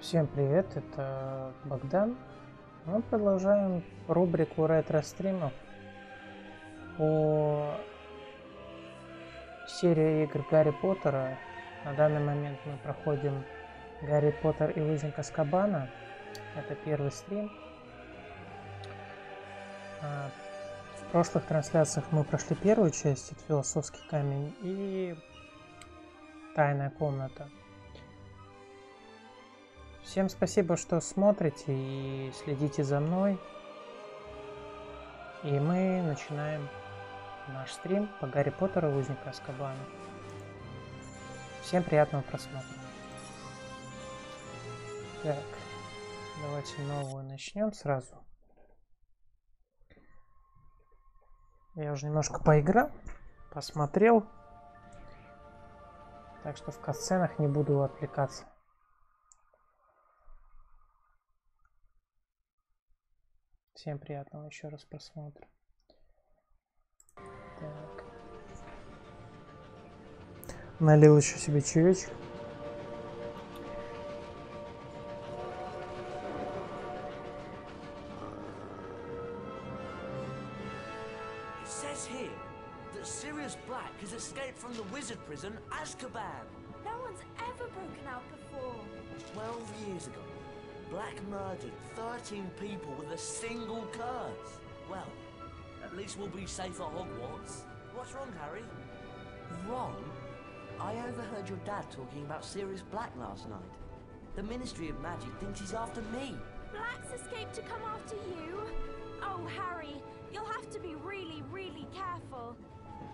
Всем привет, это Богдан. Мы продолжаем рубрику ретро-стримов по серии игр Гарри Поттера. На данный момент мы проходим Гарри Поттер и Узник Азкабана. Это первый стрим. В прошлых трансляциях мы прошли первую часть, это философский камень и тайная комната. Всем спасибо, что смотрите и следите за мной. И мы начинаем наш стрим по Гарри Поттеру и Узнику Азкабана. Всем приятного просмотра. Так, давайте новую начнем сразу. Я уже немножко поиграл, посмотрел. Так что в катсценах не буду отвлекаться. Всем приятного еще раз просмотра. Так. Налил еще себе чаечек. Prison Azkaban. No one's ever broken out before. 12 years ago, Black murdered 13 people with a single curse. Well, at least we'll be safe at Hogwarts. What's wrong, Harry? Wrong? I overheard your dad talking about Sirius Black last night. The Ministry of Magic thinks he's after me. Black's escaped to come after you? Oh, Harry, you'll have to be really, really careful.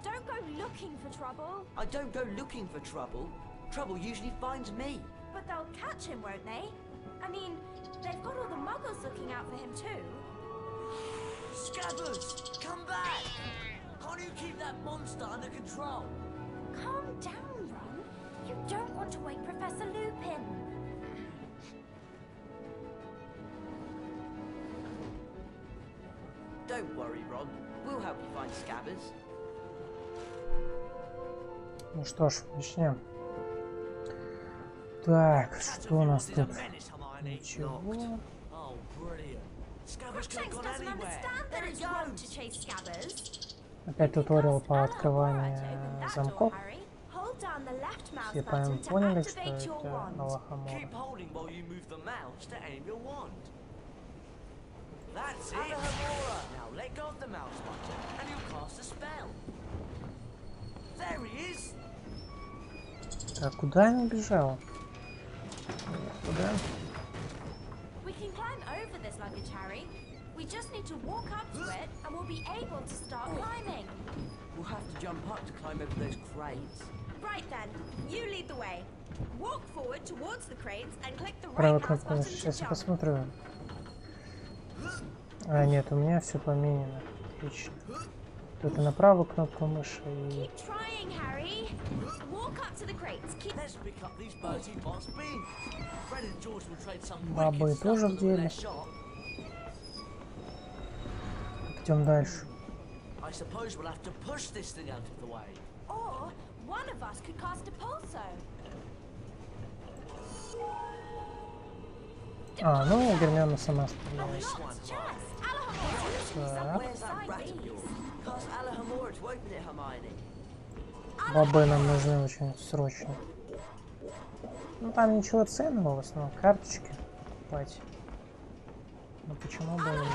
Don't go looking for trouble. I don't go looking for trouble. Trouble usually finds me. But they'll catch him, won't they? I mean, they've got all the muggles looking out for him too. Scabbers, come back! Can't you keep that monster under control? Calm down, Ron. You don't want to wake Professor Lupin. Don't worry, Ron. We'll help you find Scabbers. Ну что ж, начнем. Так, что у нас тут? Ничего. Опять туториал по открыванию замков. Все поняли, что это Аллахамора. Так, куда я убежал? Куда? We can climb over this luggage, Harry. We just need to walk up to it and we'll be able to start climbing. We'll have to jump up to climb over those crates. Right then, you lead the way. Walk forward towards the crates and click the Правая right mouse кнопка. button to Сейчас я jump. посмотрю. А, нет, у меня все поменяно. Отлично. Только на правую кнопку мыши и... Keep trying, Harry. Walk up to the crates. Keep... Let's pick up these Bertie Bott's beans. Fred and George will trade some Бабы wicked тоже stuff в for their деле. shop. Идем дальше. I suppose we'll have to push this thing out of the way. Or one of us could cast a pulso. А, ну, Гермиона сама справилась. Locked chest. Alahamor's usually somewhere Where's that beside rat of these. yours? Cast Alahamora to open it, Hermione. Бабы нам нужны очень срочно. Ну, там ничего ценного, в основном карточки покупать. Ну, почему бы и нет?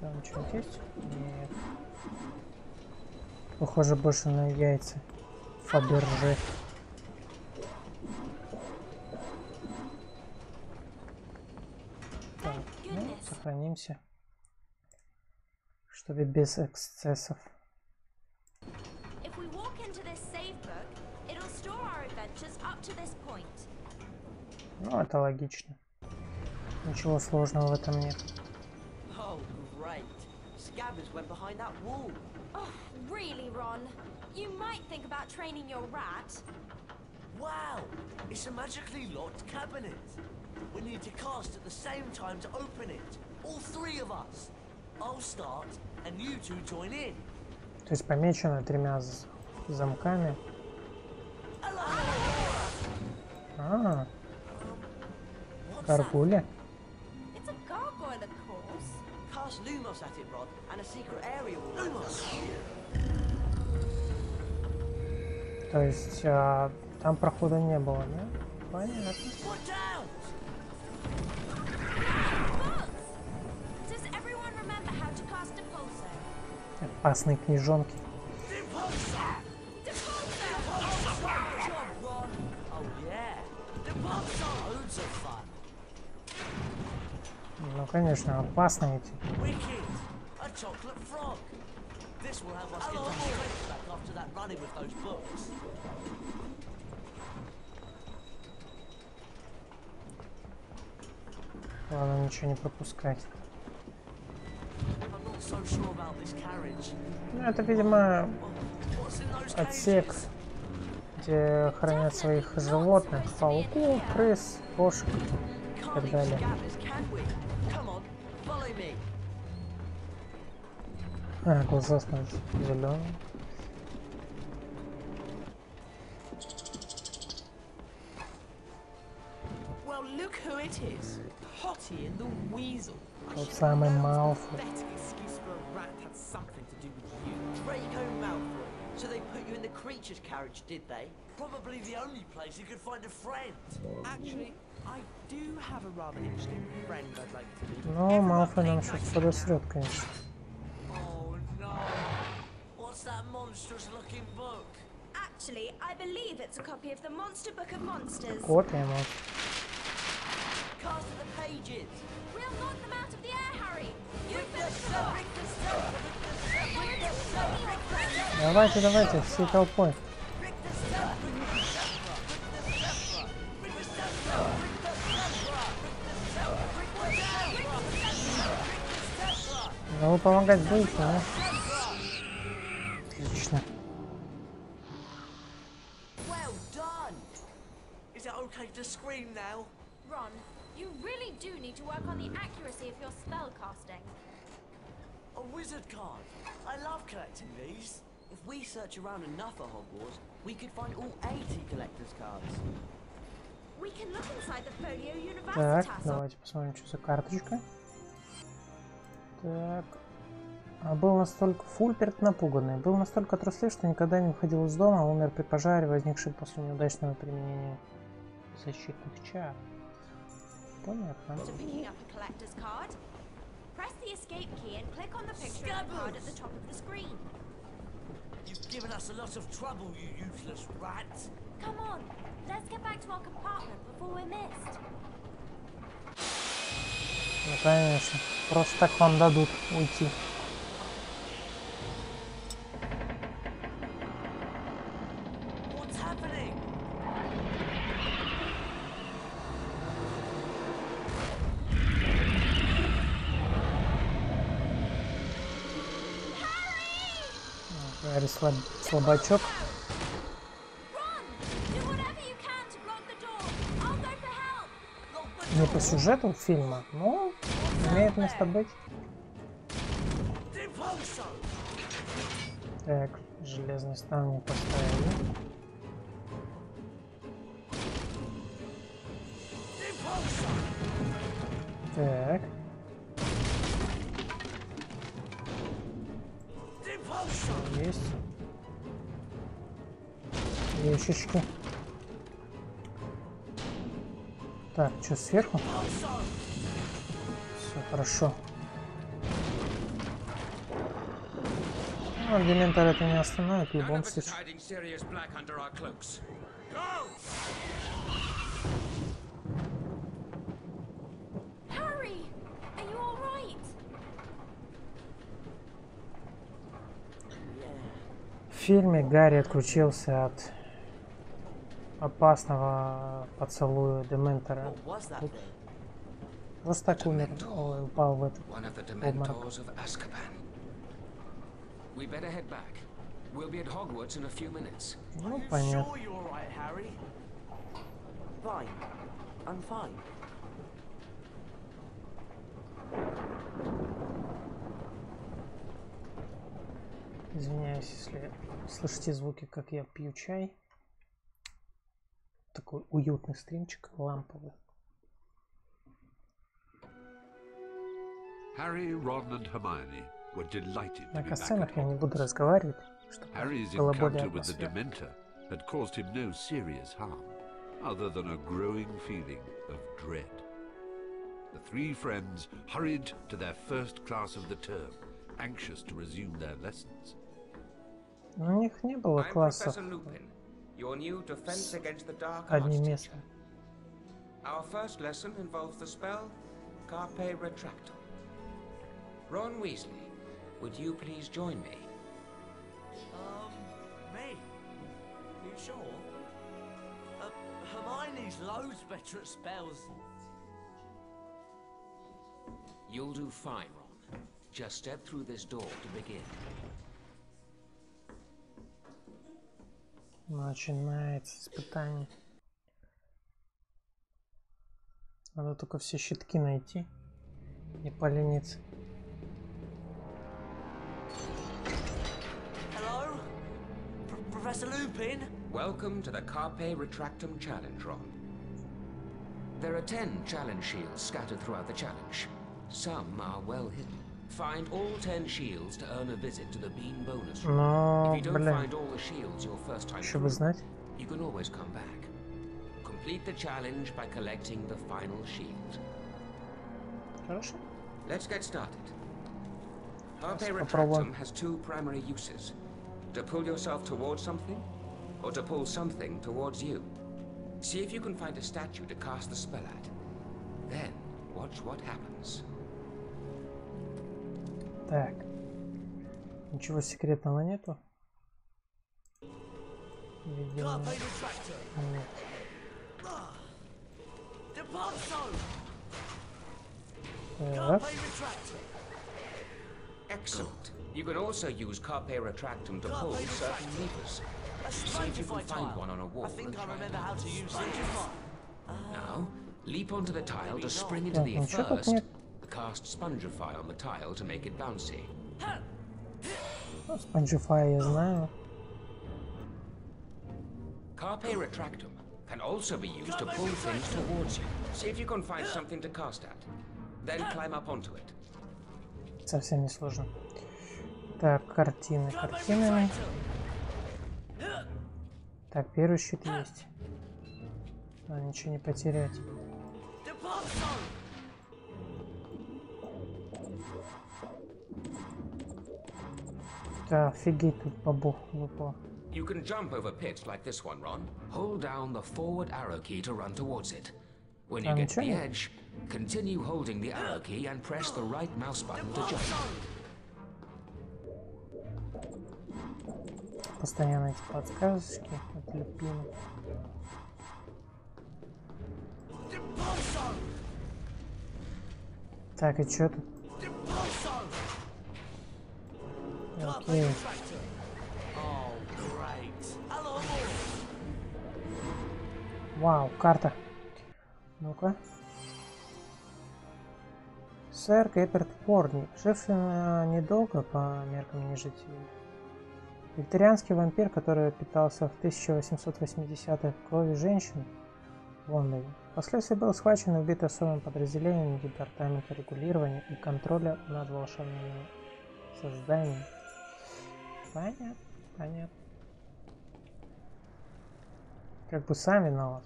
Там что-нибудь есть? Нет. Похоже больше на яйца. Фаберже. Так, ну, сохранимся. Чтобы без эксцессов. If we walk into this save book, it'll store our adventures up to this point. Ну, это логично. Ничего сложного в этом нет. Oh, great. Scabbers went behind that wall. Oh, really, Ron? You might think about training your rat. Wow! It's a magically locked cabinet. We need to cast at the same time to open it. All three of us. I'll start, and you two join in. То есть помечено тремя замками. А, What's that? гаргуля. It's a gargoyle, of course. Cast Lumos at it, Rod, and a secret area will Lumos! То есть там прохода не было, да? Понятно. Watch out! Books! Does everyone remember how to cast a pulsar? Опасные книжонки. Depulsar! Good job, Rod! Oh yeah! Depulsar loads of fun! Ну, конечно, опасно эти. Wicked! A chocolate frog! This will help us get our strength back after that running with those books. Главное ничего не пропускать. I'm not so sure about this carriage. Ну, это, видимо, What's in those отсек, cages? где хранят своих животных, пауков, крыс, кошек и Can't так leave далее. scabbers, can we? Come on, follow me. А, глаза, смотрите, зеленые. Well, look who it is. Hottie and the Weasel. I Тот should самый know Малфой. the pathetic excuse for a rat had something to do with you. Draco Malfoy. So they put you in the creature's carriage, did they? Probably the only place you could find a friend. Actually, I do have a rather interesting friend I'd like to meet. Ну, Малфой нам сейчас подосрет, конечно. Oh no. What's that monstrous looking book? Actually, I believe it's a copy of the Monster Book of Monsters. Копия, может. Cast of the pages. We'll knock them out of the air, Harry. You Bring the finish them stuff, off. bring the stuff, bring the stuff, bring the stuff, Давайте, давайте, всей толпой. bring the stuff, bring the stuff, bring the stuff, bring the stuff, bring the stuff, bring the stuff. Ну, вы помогать будете, да? Отлично. Well done. Is it okay to scream now? Ron, you really do need to work on the accuracy of your spell casting. A wizard card. I love collecting these. If we search around enough at Hogwarts, we could find all 80 collector's cards. We can look inside the Folio Так, Universitas. давайте посмотрим, что за карточка. Так. А был настолько... Фульперт напуганный. Был настолько труслив, что никогда не выходил из дома, а умер при пожаре, возникшем после неудачного применения защитных чар. Понятно. After picking up a collector's card, press the escape key and click on the picture of the card at the top of the screen. You've given us a lot of trouble, you useless rat. Come on, let's get back to our compartment before we're missed. Ну, конечно. Просто так вам дадут уйти. What's happening? Гарри слабачок. Ron, do whatever you can to block the door. I'll go for help. Lock the Не door. по сюжету фильма, но имеет место быть. Depulso. Так, железные ставни поставили. Depulso. Так, Depulso. есть. Ящички. Так, что сверху? Depulso. Все хорошо. Ну, элементарь это не остановит в None любом of us is случае. hiding serious black under our cloaks. Go! Harry, are you all right? В фильме Гарри отключился от опасного поцелуя Дементора. What was that Тут then? просто так умер, ой, упал в этот One of the обморок. Dementors of Azkaban. We better head back. We'll be at Hogwarts in a few minutes. Ну, You понятно. sure you're alright, Harry? Fine. I'm fine. Извиняюсь, если слышите звуки, как я пью чай. Такой уютный стримчик, ламповый. Harry, Ron, and Hermione were delighted to На be back касценах at я не Hogwarts. буду разговаривать, чтобы Harry's было более encounter with the атмосферно. Dementor had caused him no serious harm, other than a growing feeling of dread. The three friends hurried to their first class of the term, anxious to resume their lessons. У них не было I'm классов Professor Lupin, your new defense against the dark arts одноместных. teacher. Our first lesson involves the spell Carpe Retractum. Ron Weasley, would you please join me? Me? You sure? Hermione's loads better at spells. You'll do fine, Ron. Just step through this door to begin. Начинается испытание. Надо только все щитки найти. Не полениться. Hello? Professor Lupin? Welcome to the Carpe Retractum Challenge, Ron. There are 10 challenge shields scattered throughout the challenge. Some are well hidden. Find all 10 shields to earn a visit to the Bean bonus room. Но, If you don't блин, find all the shields your first time еще бы through, знать. you can always come back. Complete the challenge by collecting the final shield. Хорошо. Let's get started. Carpe попробуем. Retractum has two primary uses. To pull yourself towards something, or to pull something towards you. See if you can find a statue to cast the spell at. Then, watch what happens. Так. Ничего секретного нету? Видимо, Carpe Retractor. нет. Depart zone. Так. Carpe Retractor. Excellent. You can also use Carpe Retractum to pull certain levers. A See if you can strangify find tile. one on a wall I think and I try remember it how out. to use strangify. Now, leap onto the tile to spring into Так, the ничего тут first. нет. Cast Spongify on the tile to make it bouncy. Spongify я знаю. Carpe Retractum can also be used to pull things towards you. See if you can find something to cast at. Then climb up onto it. Совсем не сложно. Так, картины картинами. Так, первый щит есть. Надо ничего не потерять. Depart zone. Да, офигеть, тут бабу выпало. You can jump over pits like this one, Ron. Hold down the forward arrow key to run towards it. When you get to the ничего. edge, continue holding the arrow key and press the right mouse button to Depart jump. zone. Постоянно эти подсказочки от Люпина. Depart zone. Так, и что тут? Depart zone. Carpe Окей. Retractor. Oh, great. Hello, more. Вау, карта. Ну-ка. Сэр Гепард Порни, живший недолго по меркам нежити. Викторианский вампир, который питался в 1880-х крови женщин в Лондоне. Впоследствии был схвачен и убит особым подразделением Департамента регулирования и контроля над волшебными созданиями. Понятно, понятно. Как бы сам виноват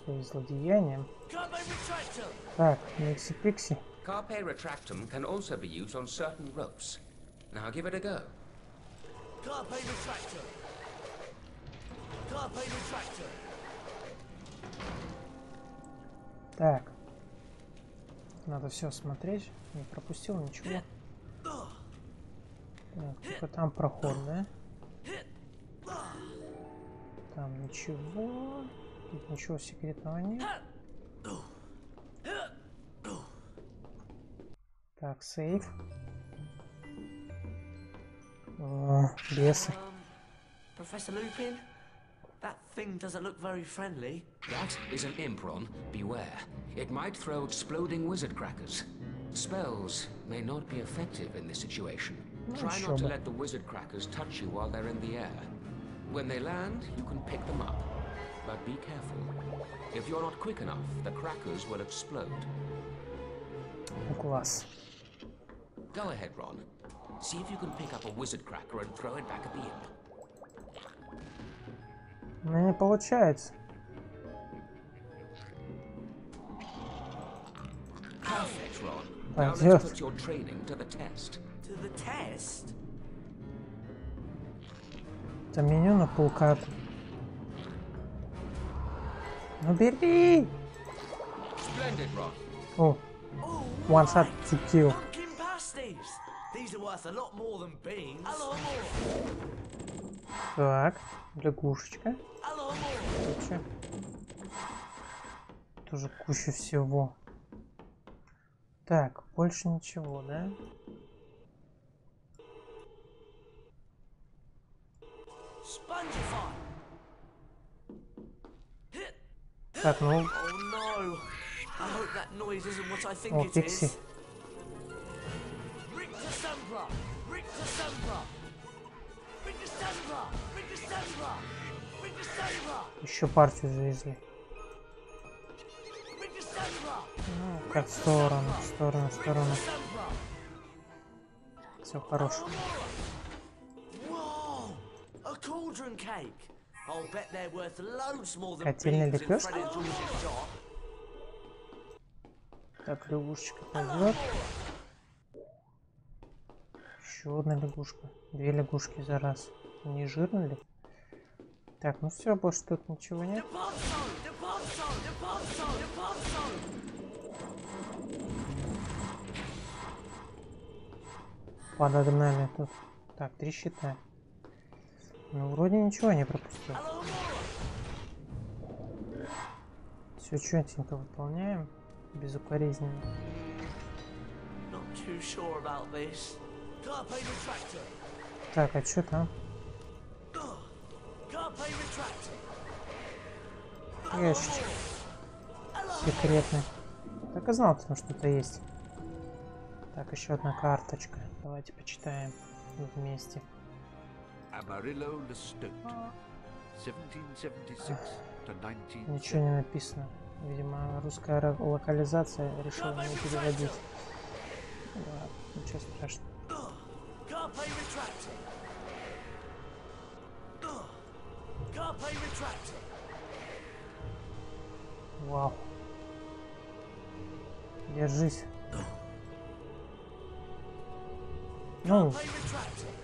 своим злодеянием. Carpe Retractor. Так, Микси-Пикси. Carpe Retractum can also be used on certain ropes. Now give it a go. Carpe Retractor. Carpe Retractor. Так. Надо все смотреть. Не пропустил ничего. Так, только там проход, да? Там ничего. Тут ничего секретного нет. Так, сейф. О, бесы. Professor Lupin? That thing doesn't look very friendly. That is an imp, Ron. Beware. It might throw exploding wizard crackers. Spells may not be effective in this situation. Try not to let the wizard crackers touch you while they're in the air. When they land, you can pick them up. but be careful. If you're not quick enough, the crackers will explode. Класс. Go ahead, Ron. See if you can pick up a wizard cracker and throw it back at the imp. У меня не получается. Perfect, Ron. Now Пойдет. let's put your training to the test. To the test? Это меню на полкату. Ну бери! Splendid, Ron. О, one shot to kill. Pumpkin pasties! These are worth a lot more than beans. A lot more. Так, лягушечка. A lot more. Куча. Тоже куча всего. Так, больше ничего, да? Spongify. Так, ну, Oh no. I hope that noise isn't what I think о, it Пикси. is. Rick to Sunbra. Rick to Sunbra. Rick to Sunbra. Rick to Sunbra. Rick to Sunbra. Еще партию завезли. Rick to Sunbra. Ну, как в сторону, в сторону, в сторону. Sunbra. Все хорошо. Whoa! A cauldron cake. I'll bet they're worth loads more than Котельная beans in лепешка? Fred and George's shop. Так, лягушечка пойдет. Еще одна лягушка. Две лягушки за раз. Не жирно ли? Так, ну все, больше тут ничего нет. Подогнали тут. Так, 3 щита. Ну, вроде ничего не пропустил. Все четенько выполняем. Безукоризненно. Not too sure about this. Carpe retractor. Так, а что там? Carpe retractor. Ящичек. Секретный. Так и знал, там что-то есть. Так, еще одна карточка. Давайте почитаем вместе. Amarillo Lestat, 1776 to 19. Ничего не написано. Видимо, русская локализация решила не переводить. Да, ничего страшного. Carpe retractor. Carpe retractor. Вау. Держись. Ну, Carpe retractor.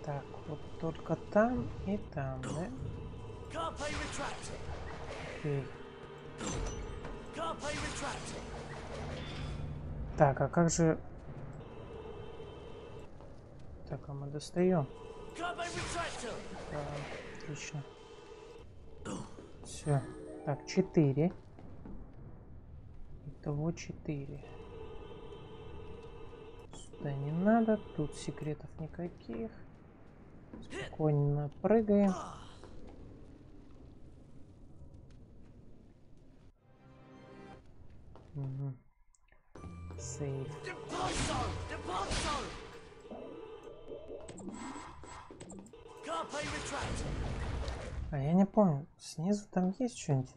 так, вот только там и там, да? Carpe retractor. Окей. Carpe retractor. Так, а как же... Так, а мы достаем. Carpe retractor. Да, отлично. Все. Так, 4. Итого 4. Сюда не надо. Тут секретов никаких. Спокойно прыгаем. Угу. Сейф. Deponso. Deponso. Carpe retractor. А я не помню, снизу там есть что-нибудь?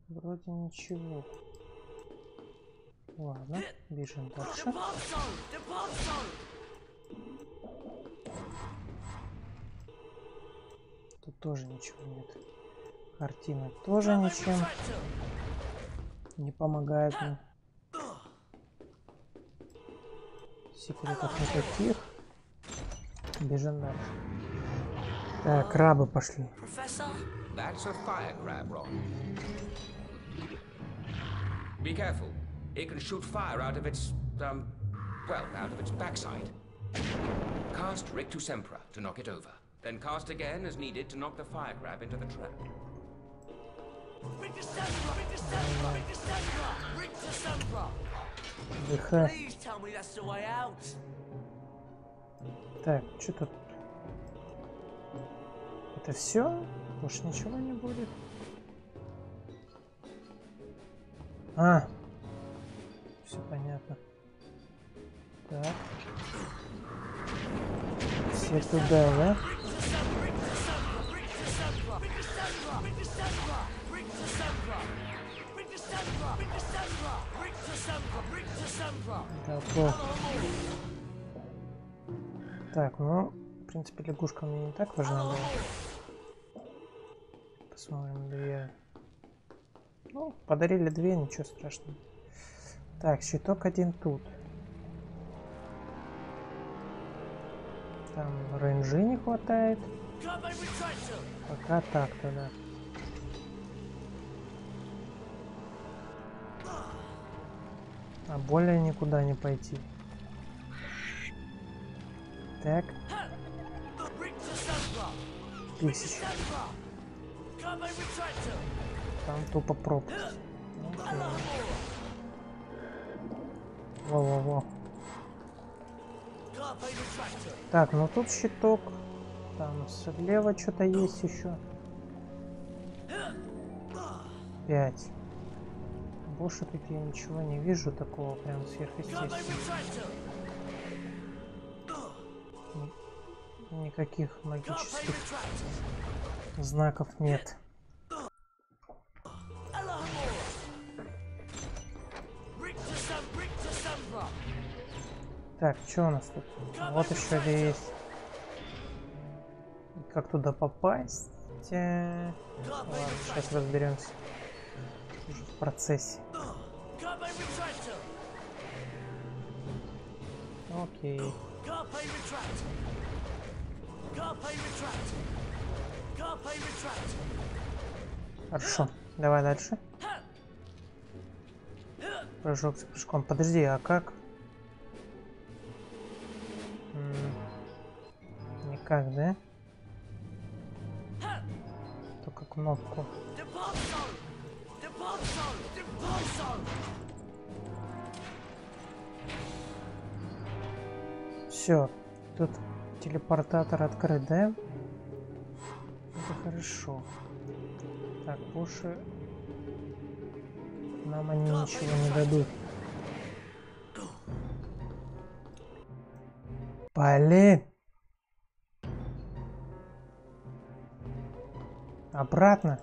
Вроде ничего. Ладно, бежим дальше. Deponso. Deponso. Тут тоже ничего нет. Картина тоже ничем не помогает мне. Секретов никаких. Бежим дальше. Так, крабы пошли. Professor. That's a fire crab, Ron. Be careful. It can shoot fire out of its, well, out of its backside. Cast Rick to Sempra to knock it over. Then cast again as needed to knock the fire crab into the trap. Rick to Sunbra. Rick to Sunbra. Rick to Sunbra. Rick to Sunbra. Дыха. Please tell me that's the way out. Так, что тут? Это все? Больше ничего не будет? А, все понятно. Так. Все туда, да? Готов. Так, ну, в принципе, лягушка мне не так важна была. Посмотрим, 2. Ну, подарили 2, ничего страшного. Так, щиток 1 тут. Там рейнджи не хватает. Пока так тогда. А более никуда не пойти. Так. 1000. Там тупо пропасть. Во-во-во. Так, ну тут щиток. Там слева что-то есть еще. 5. Больше тут я ничего не вижу такого прям сверхъестественного. Никаких магических знаков нет. Так, что у нас тут? Вот еще есть. Как туда попасть? Ладно, сейчас разберемся. Уже в процессе. Окей. Хорошо, давай дальше. Прыжок с прыжком. Подожди, а как? Никак, да? Только кнопку. Все, тут телепортатор открыт, да? Это хорошо. Так, больше нам они ничего не дадут. Блин! Обратно.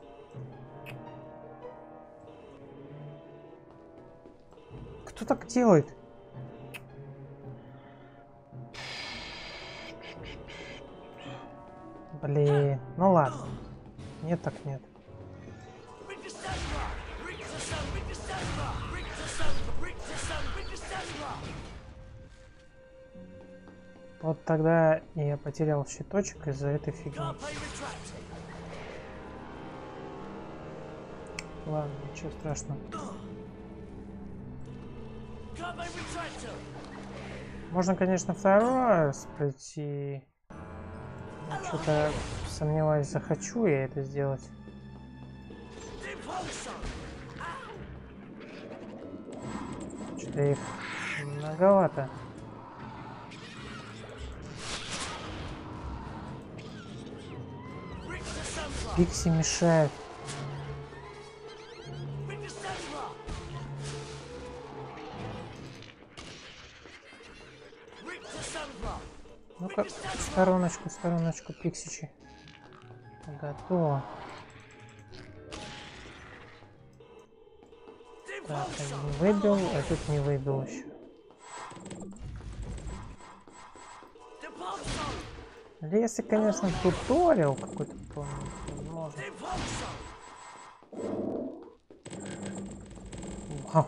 Кто так делает? Блин, ну ладно. Нет так нет. Вот тогда я потерял щиточек из-за этой фигни. Ладно, ничего страшного. Можно, конечно, второй раз пройти. Что-то сомневаюсь, захочу я это сделать. Что-то их многовато. Пикси мешают. Ну-ка, стороночку, пиксичи. Готово. Так, один выбил, а тут не выбил еще. Или если, конечно, туториал какой-то возможно. Вау.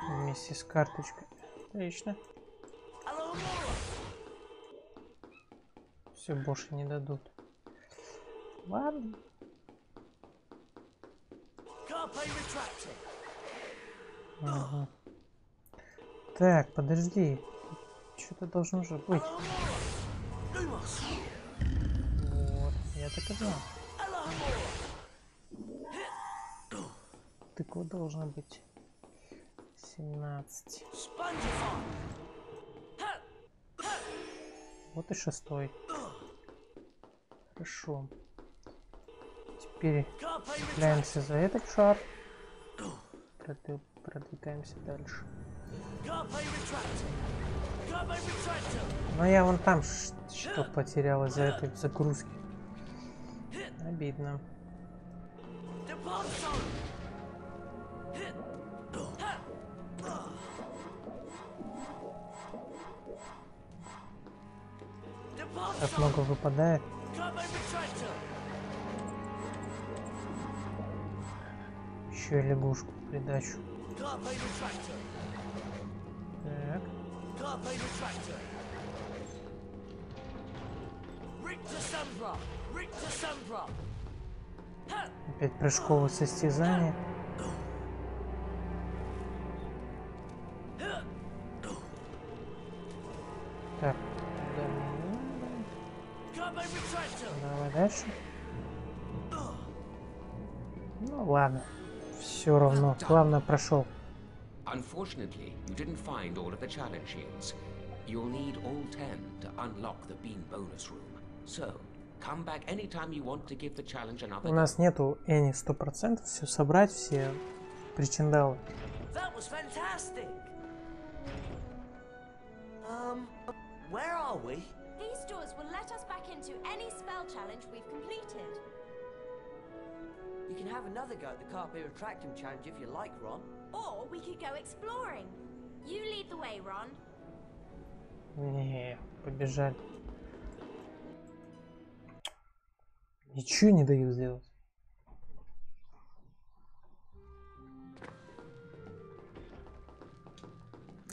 Вместе с карточкой. Отлично. Все, больше не дадут. Ладно. Ага. Так, подожди. Что-то должно же быть. Вот, я так и знал. Тыква должна быть. 17. Вот и 6. Хорошо. Теперь цепляемся за этот шар. Продвигаемся дальше. Но я вон там щиток потерял из-за этой загрузки. Обидно. Так много выпадает. Еще и лягушку в придачу. Так. Опять прыжковое состязание. Так. Давай дальше. Ну ладно. Все равно. Главное, прошел. Unfortunately, you didn't find all of the challenge shields. You'll need all 10 to unlock the bean bonus room. So, come back anytime you want to give the challenge another. У нас нету Эни 100%. Все собрать, все причиндалы. That was fantastic. Where are we? These doors will let us back into any spell challenge we've completed. You can have another go at the Carpe Retractum challenge if you like, Ron. Or we could go exploring. You lead the way, Ron. Не, побежали. Ничего не даю сделать.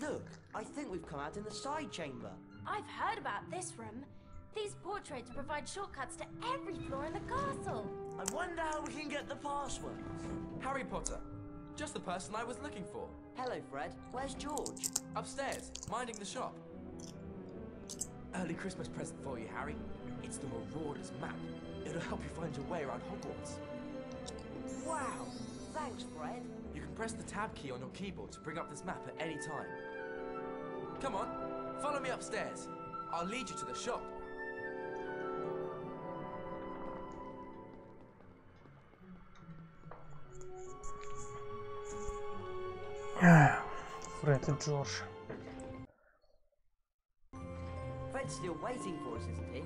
Look, I think we've come out in the side chamber. I've heard about this room. These portraits provide shortcuts to every floor in the castle. I wonder how we can get the passwords. Harry Potter. Just the person I was looking for. Hello, Fred. Where's George? Upstairs, minding the shop. Early Christmas present for you, Harry. It's the Marauders map. It'll help you find your way around Hogwarts. Wow. Thanks, Fred. You can press the tab key on your keyboard to bring up this map at any time. Come on, follow me upstairs. I'll lead you to the shop. Фред и Джордж. Fred's still waiting for us, isn't he?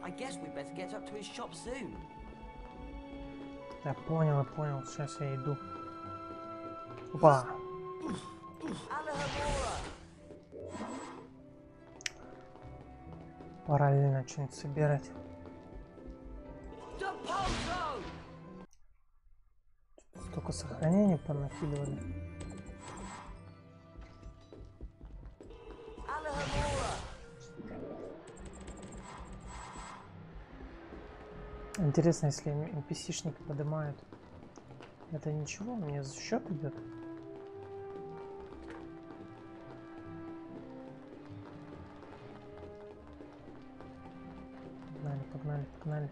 I guess we better get up to his shop soon. Я понял. Сейчас я иду. Опа. Параллельно что-нибудь собирать. Столько сохранений понакидывали. Интересно, если NPC-шник поднимают, это ничего, мне за счет идет. Погнали.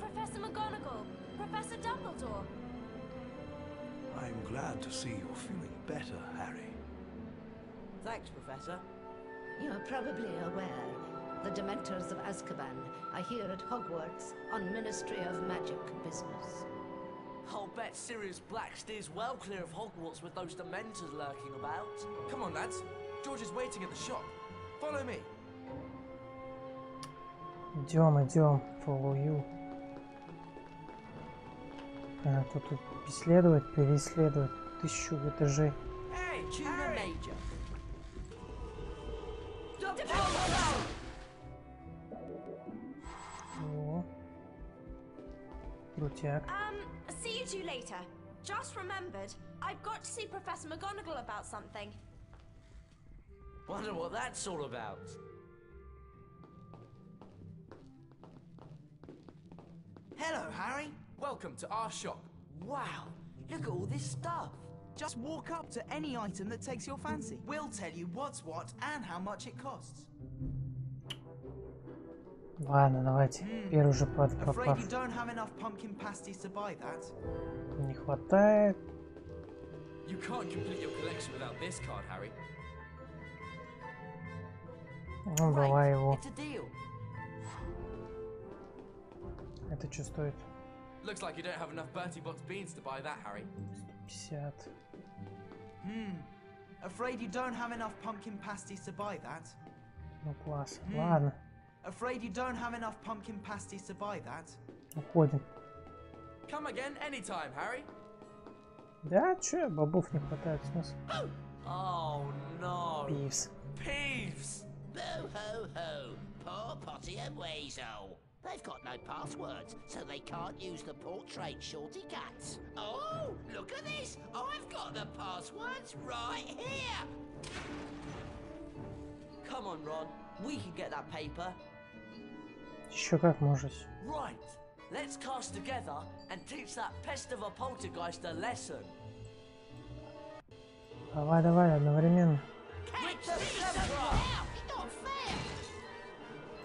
Professor McGonagall, Professor Dumbledore. I'm glad to see you're feeling better, Harry. Thanks, Professor. You're probably aware the Dementors of Azkaban are here at Hogwarts on Ministry of Magic business. I'll bet Sirius Black steers well clear of Hogwarts with those Dementors lurking about. Come on, lads. George is waiting at the shop. Follow me. Идем. Follow you. Тут исследовать, переисследовать 1000 этажей. Hey, Tuna Major. О. Крутяк. See you two later. Just remembered, I've got to see Professor McGonagall about something. Wonder what that's all about. Hello, Harry. Welcome to our shop. Wow, look at all this stuff. Just walk up to any item that takes your fancy. We'll tell you what's what and how much it costs. Ладно, давайте. Первый же Afraid you пропав. don't have enough pumpkin pasties to buy that. Не хватает. You can't complete your collection without this card, Harry. Ну, давай его. It's a deal. Это что стоит? Looks like you don't have enough Bertie Bott's beans to buy that, Harry. 50. Afraid you don't have enough pumpkin pasties to buy that? Ну класс. Ладно. Afraid you don't have enough pumpkin pasties to buy that? Уходим. Come again anytime, Harry. Да, чё, бобов не хватает, в смысле? Oh no. Пивс. Peeves. Boo hoo hoo. Poor Potty and Weasel. They've got no passwords, so they can't use the portrait shorty cats. Oh, look at this! I've got the passwords right here! Come on, Ron. We can get that paper. Еще как можете. Right. Let's cast together and teach that pest of a poltergeist a lesson. Давай, давай, одновременно. Rick the Scepter! Not fair!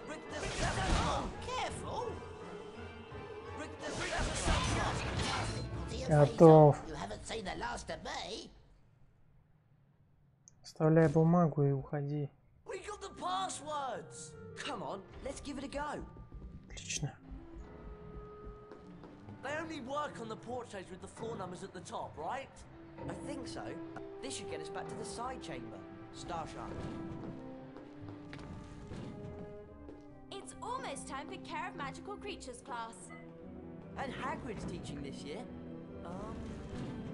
Rick the Scepter! Careful! Rick the Scepter! Potty and Готов. Weasel, you haven't seen the last of me. Вставляй бумагу и уходи. We got the passwords! Come on, let's give it a go. Отлично. They only work on the portraits with the floor numbers at the top, right? I think so. This should get us back to the side chamber. Starsharp. It's almost time for Care of Magical Creatures class. And Hagrid's teaching this year.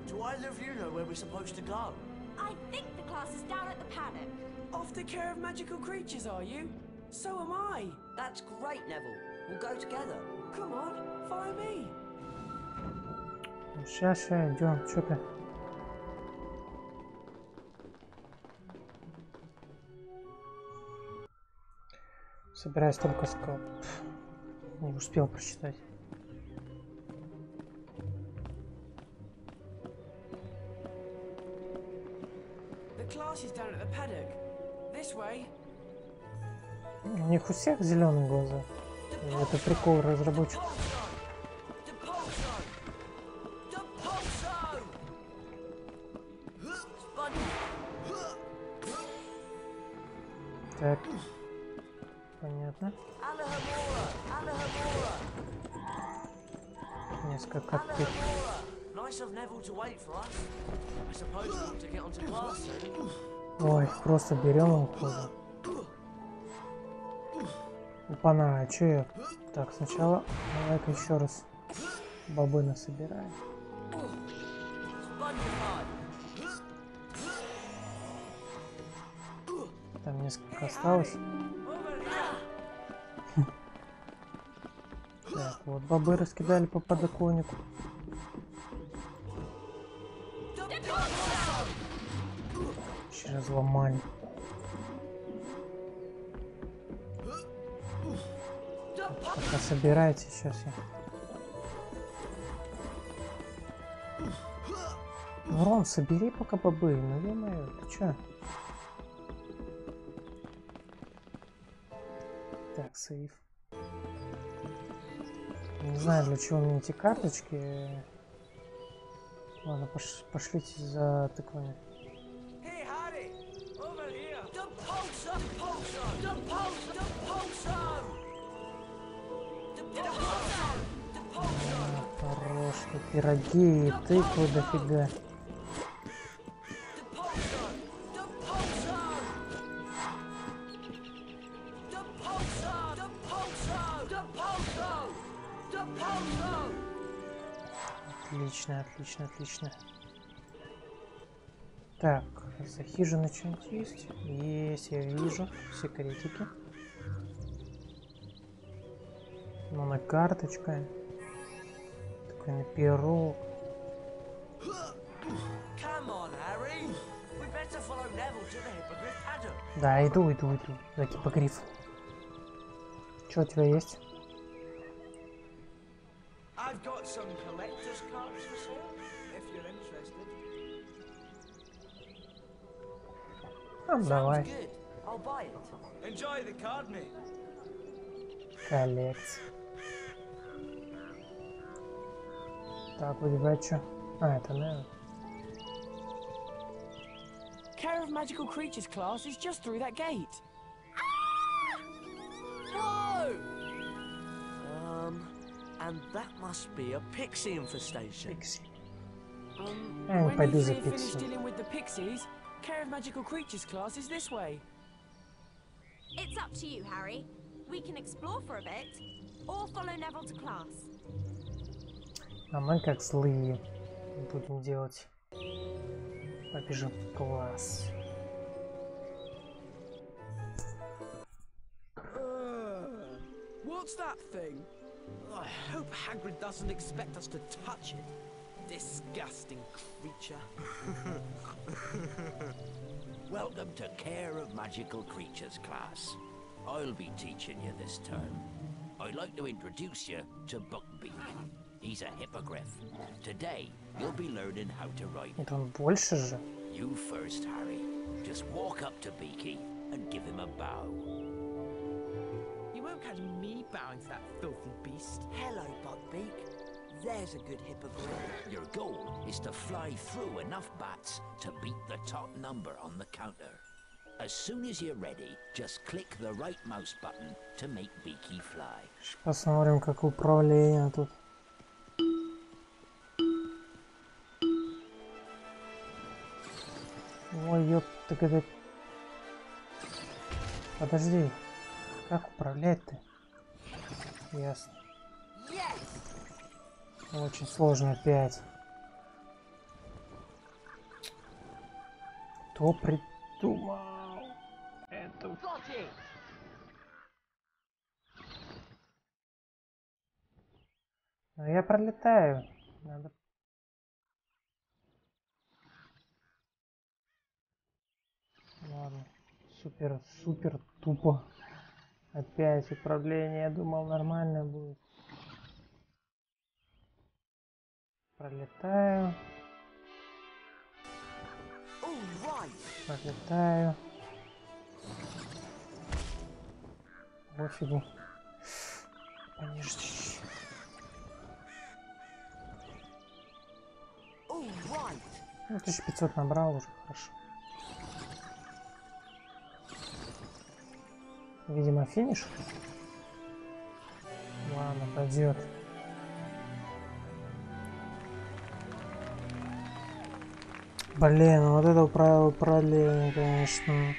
Do either of you know where we're supposed to go? I think the class is down at the paddock. Off the Care of Magical Creatures, are you? So am I. That's great, Neville. We'll go together. Come on, follow me. Сейчас идем. Чё ты? Собираюсь только сказал. Не успел прочитать. The class is down at the paddock. This way. У них у всех зеленые глаза. Это прикол разработчиков. Так. Понятно. Несколько коттедж. Ой, просто берем и уходим. Опана, а чё я? Так, сначала давай-ка еще раз бобы насобираем. Там несколько осталось. Так, вот бобы раскидали по подоконнику. Еще разломали. Пока собирайте, сейчас я. Рон, собери пока бобы, ну ё-моё, ты чё? Так, сейф. Не знаю, для чего мне эти карточки. Ладно, пошлите за тыквами. Хорош, тут пироги и тыквы дофига. Отлично, отлично, отлично. Так, за хижиной что-нибудь есть? Есть, я вижу. Секретики. Ну, на карточка. Такой на пирог. Да, иду. За гиппогриф. Что у тебя есть? I've got some collector's cards for sale, if you're interested. Давай. I'll buy it. Enjoy the card, mate. Коллекция. Так, выбирать что? А, это, наверное. Care of Magical Creatures class is just through that gate. Whoa! And that must be a pixie infestation. Пикси. When Я не пойду you за three finish пикси. dealing with the pixies, Care of magical creatures class is this way. It's up to you, Harry. We can explore for a bit, or follow Neville to class. А мы, как злые, будем делать. Побежим в класс. What's that thing? I hope Hagrid doesn't expect us to touch it. Disgusting creature. Welcome to Care of Magical Creatures class. I'll be teaching you this term. I'd like to introduce you to Buckbeak. He's a hippogriff. Today, you'll be learning how to ride. Это он больше же. You first, Harry. Just walk up to Beaky and give him a bow. You won't catch me bowing to that filthy beast. Hello, Buckbeak. There's a good hippogriff. Your goal is to fly through enough bats to beat the top number on the counter. As soon as you're ready, just click the right mouse button to make Beaky fly. Посмотрим, как управление тут. Ой, ёпта, когда... Подожди. Как управлять-то? Ясно. Очень сложно опять. Кто придумал это? Но я пролетаю. Надо... Ладно. Супер тупо. Опять управление. Я думал, нормально будет. Пролетаю. Пролетаю. Пофигу. Пониже чуть-чуть. Ну, 1500 набрал уже, хорошо. Видимо, финиш. Ладно, пойдет. Блин, вот это управление, конечно.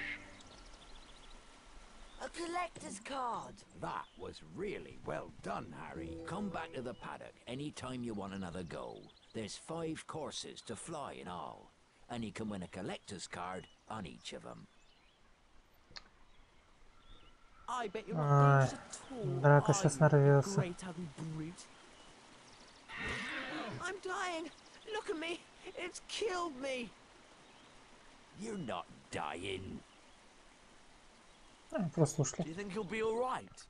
A collector's card. That was really well done, Harry. Come back to the paddock anytime you want another go. There's 5 courses to fly in all, and you can win a collector's card on each of them. I bet you're not dangerous at all. Драка сейчас нарвется. I'm dying. Look at me. It's killed me. You're not dying. Просто ушли. Do you think he'll be all right?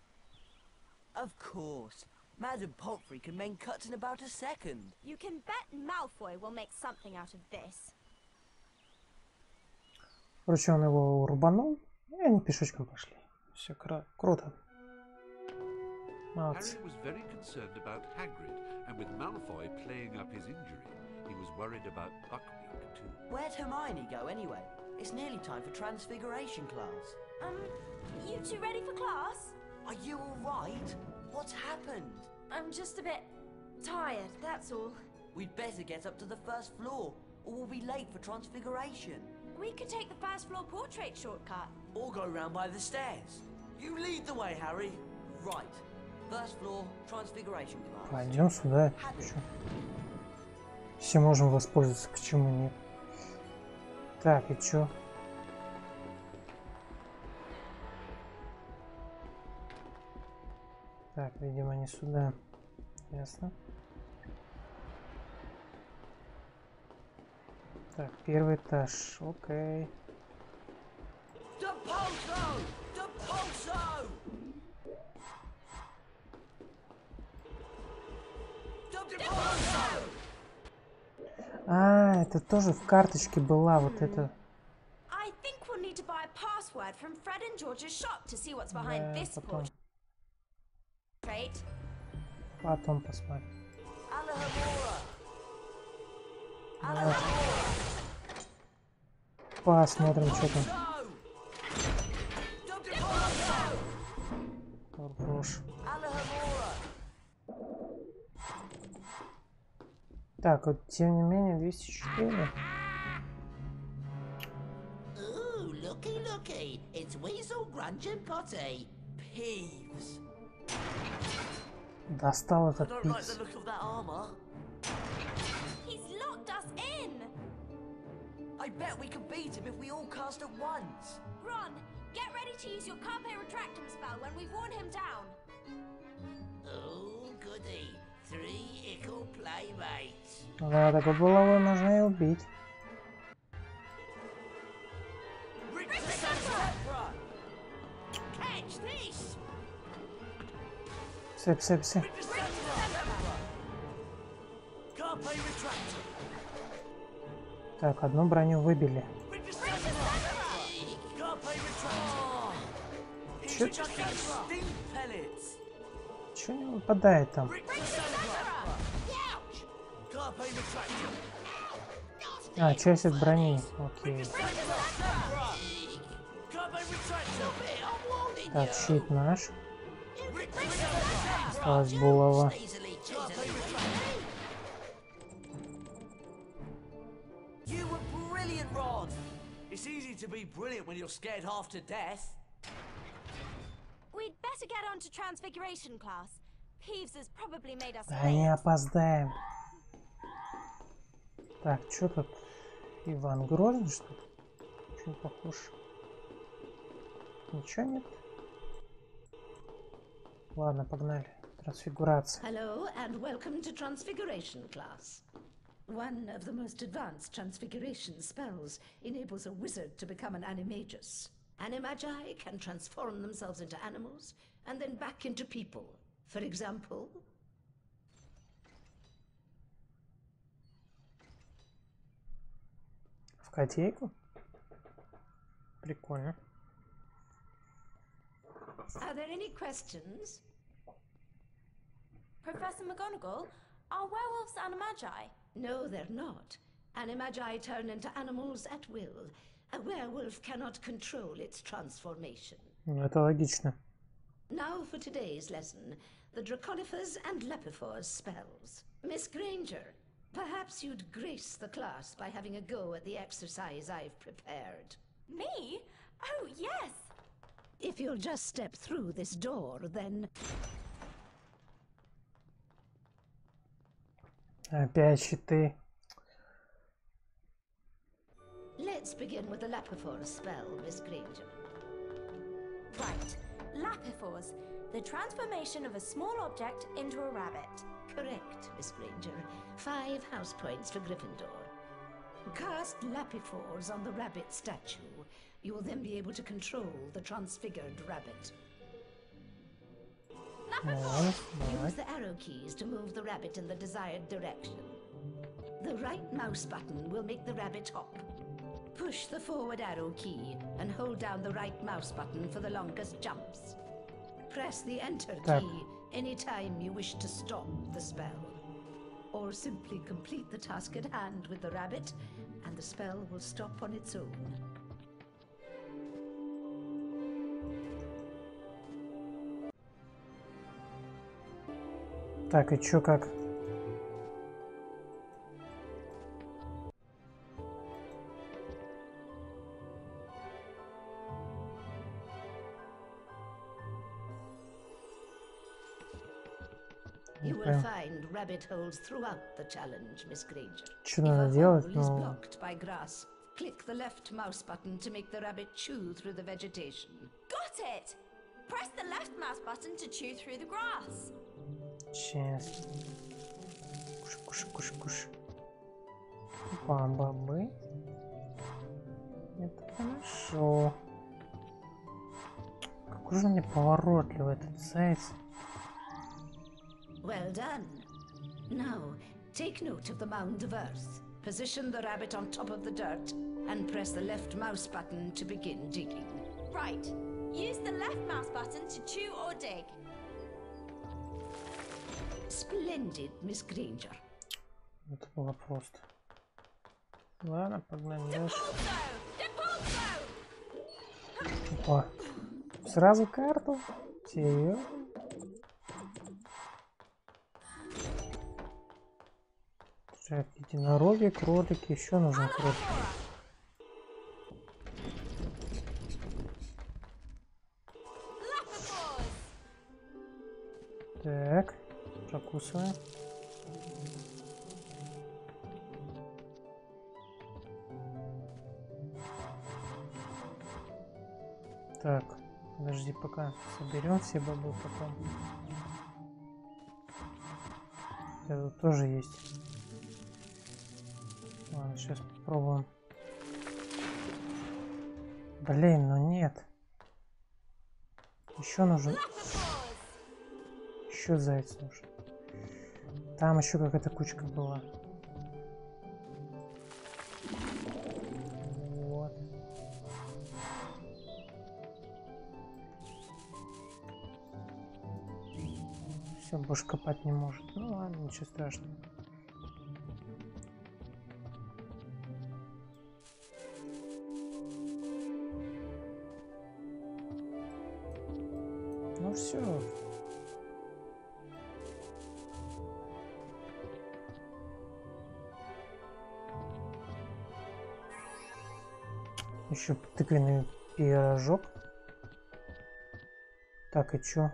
Of course. Madam Pomfrey can make cuts in about a second. You can bet Malfoy will make something out of this. Короче, он его рубанул, и они пешочком пошли. Все круто. Молодцы. Harry was very concerned about Hagrid, and with Malfoy playing up his injury, he was worried about Buckbeak too. Where'd Hermione go anyway? It's nearly time for Transfiguration class. You two ready for class? Are you all right? What's happened? I'm just a bit tired, that's all. We'd better get up to the first floor, or we'll be late for Transfiguration. We could take the first floor portrait shortcut. Or go round by the stairs. You lead the way, Harry. Right. First floor, Transfiguration class. Пойдем сюда. Чё? Все можем воспользоваться, почему нет? Так, и чё? Так, видимо, не сюда. Ясно. Так, первый этаж. Окей. А, это тоже в карточке была вот это. I think we'll need to buy a password from Fred and George's shop to see what's behind this portrait. Потом посмотрим. Давай. Посмотрим, что там. Хорош. Так, вот тем не менее 204. Grungeon Potty. Peeves. Достал I этот don't like пикс. the look of that armor. He's locked us in! I bet we could beat him if we all cast at once. Ron, get ready to use your carpe retractum spell when we've worn him down. Oh, goody. 3 ickle playmates. Да, такой булавой можно и убить. Catch this! Все. Carpe retractum. Так, одну броню выбили. Carpe retractum. Чё? Stink pellets. Чё не выпадает там? Carpe retractum. А, часть от брони. Окей. Carpe retractum. Так, щит наш. Осталась булава. You were brilliant, Ron. It's easy to be brilliant when you're scared half to death. We'd better get on to Transfiguration class. Peeves has probably made us Да не late. опоздаем. Так, что тут? Иван Грозный, что ли? Очень похож. Ничего нет? Ладно, погнали. Трансфигурация. Hello and welcome to Transfiguration class. One of the most advanced transfiguration spells enables a wizard to become an animagus. Animagi can transform themselves into animals and then back into people. For example... В котейку? Прикольно. Are there any questions? Professor McGonagall, are werewolves animagi? No, they're not. Animagi turn into animals at will. A werewolf cannot control its transformation. Это логично. Now for today's lesson, the Draconiphers and Lepiphors spells. Miss Granger, perhaps you'd grace the class by having a go at the exercise I've prepared. Me? Oh, yes! If you'll just step through this door, then... Опять щиты. Let's begin with the Lepiphors spell, Miss Granger. Right. Lapiphors, the transformation of a small object into a rabbit. Correct, Miss Granger. 5 house points for Gryffindor. Cast Lapiphors on the rabbit statue. You will then be able to control the transfigured rabbit. Use the arrow keys to move the rabbit in the desired direction. The right mouse button will make the rabbit hop. Push the forward arrow key and hold down the right mouse button for the longest jumps. Press the enter key anytime you wish to stop the spell. Or simply complete the task at hand with the rabbit and the spell will stop on its own. Так, и чё как? You will find rabbit holes throughout the challenge, Miss Granger. Что If надо a делать? hole is Ну, blocked by grass, click the left mouse button to make the rabbit chew through the vegetation. Got it! Press the left mouse button to chew through the grass. сейчас. Куш. Бамбабы. Это хорошо. Какой же мне поворотливый этот заяц. Well done. Now, take note of the mound of earth. Position the rabbit on top of the dirt and press the left mouse button to begin digging. Right. Use the left mouse button to chew or dig. Splendid, Miss Granger. Это было просто. Ладно, погнали дальше. Опа. Сразу карту? Серьезно? Так, единороги, кролики, еще нужны кролики. забросываем. Так, подожди, пока соберем все бобы потом. Это тут тоже есть. Ладно, сейчас попробуем. Блин, ну нет. Еще нужен. Еще заяц нужен. Там еще какая-то кучка была. Вот. Все, больше копать не может. Ну ладно, ничего страшного. Ну все. Еще тыквенный пирожок. Так, и чё?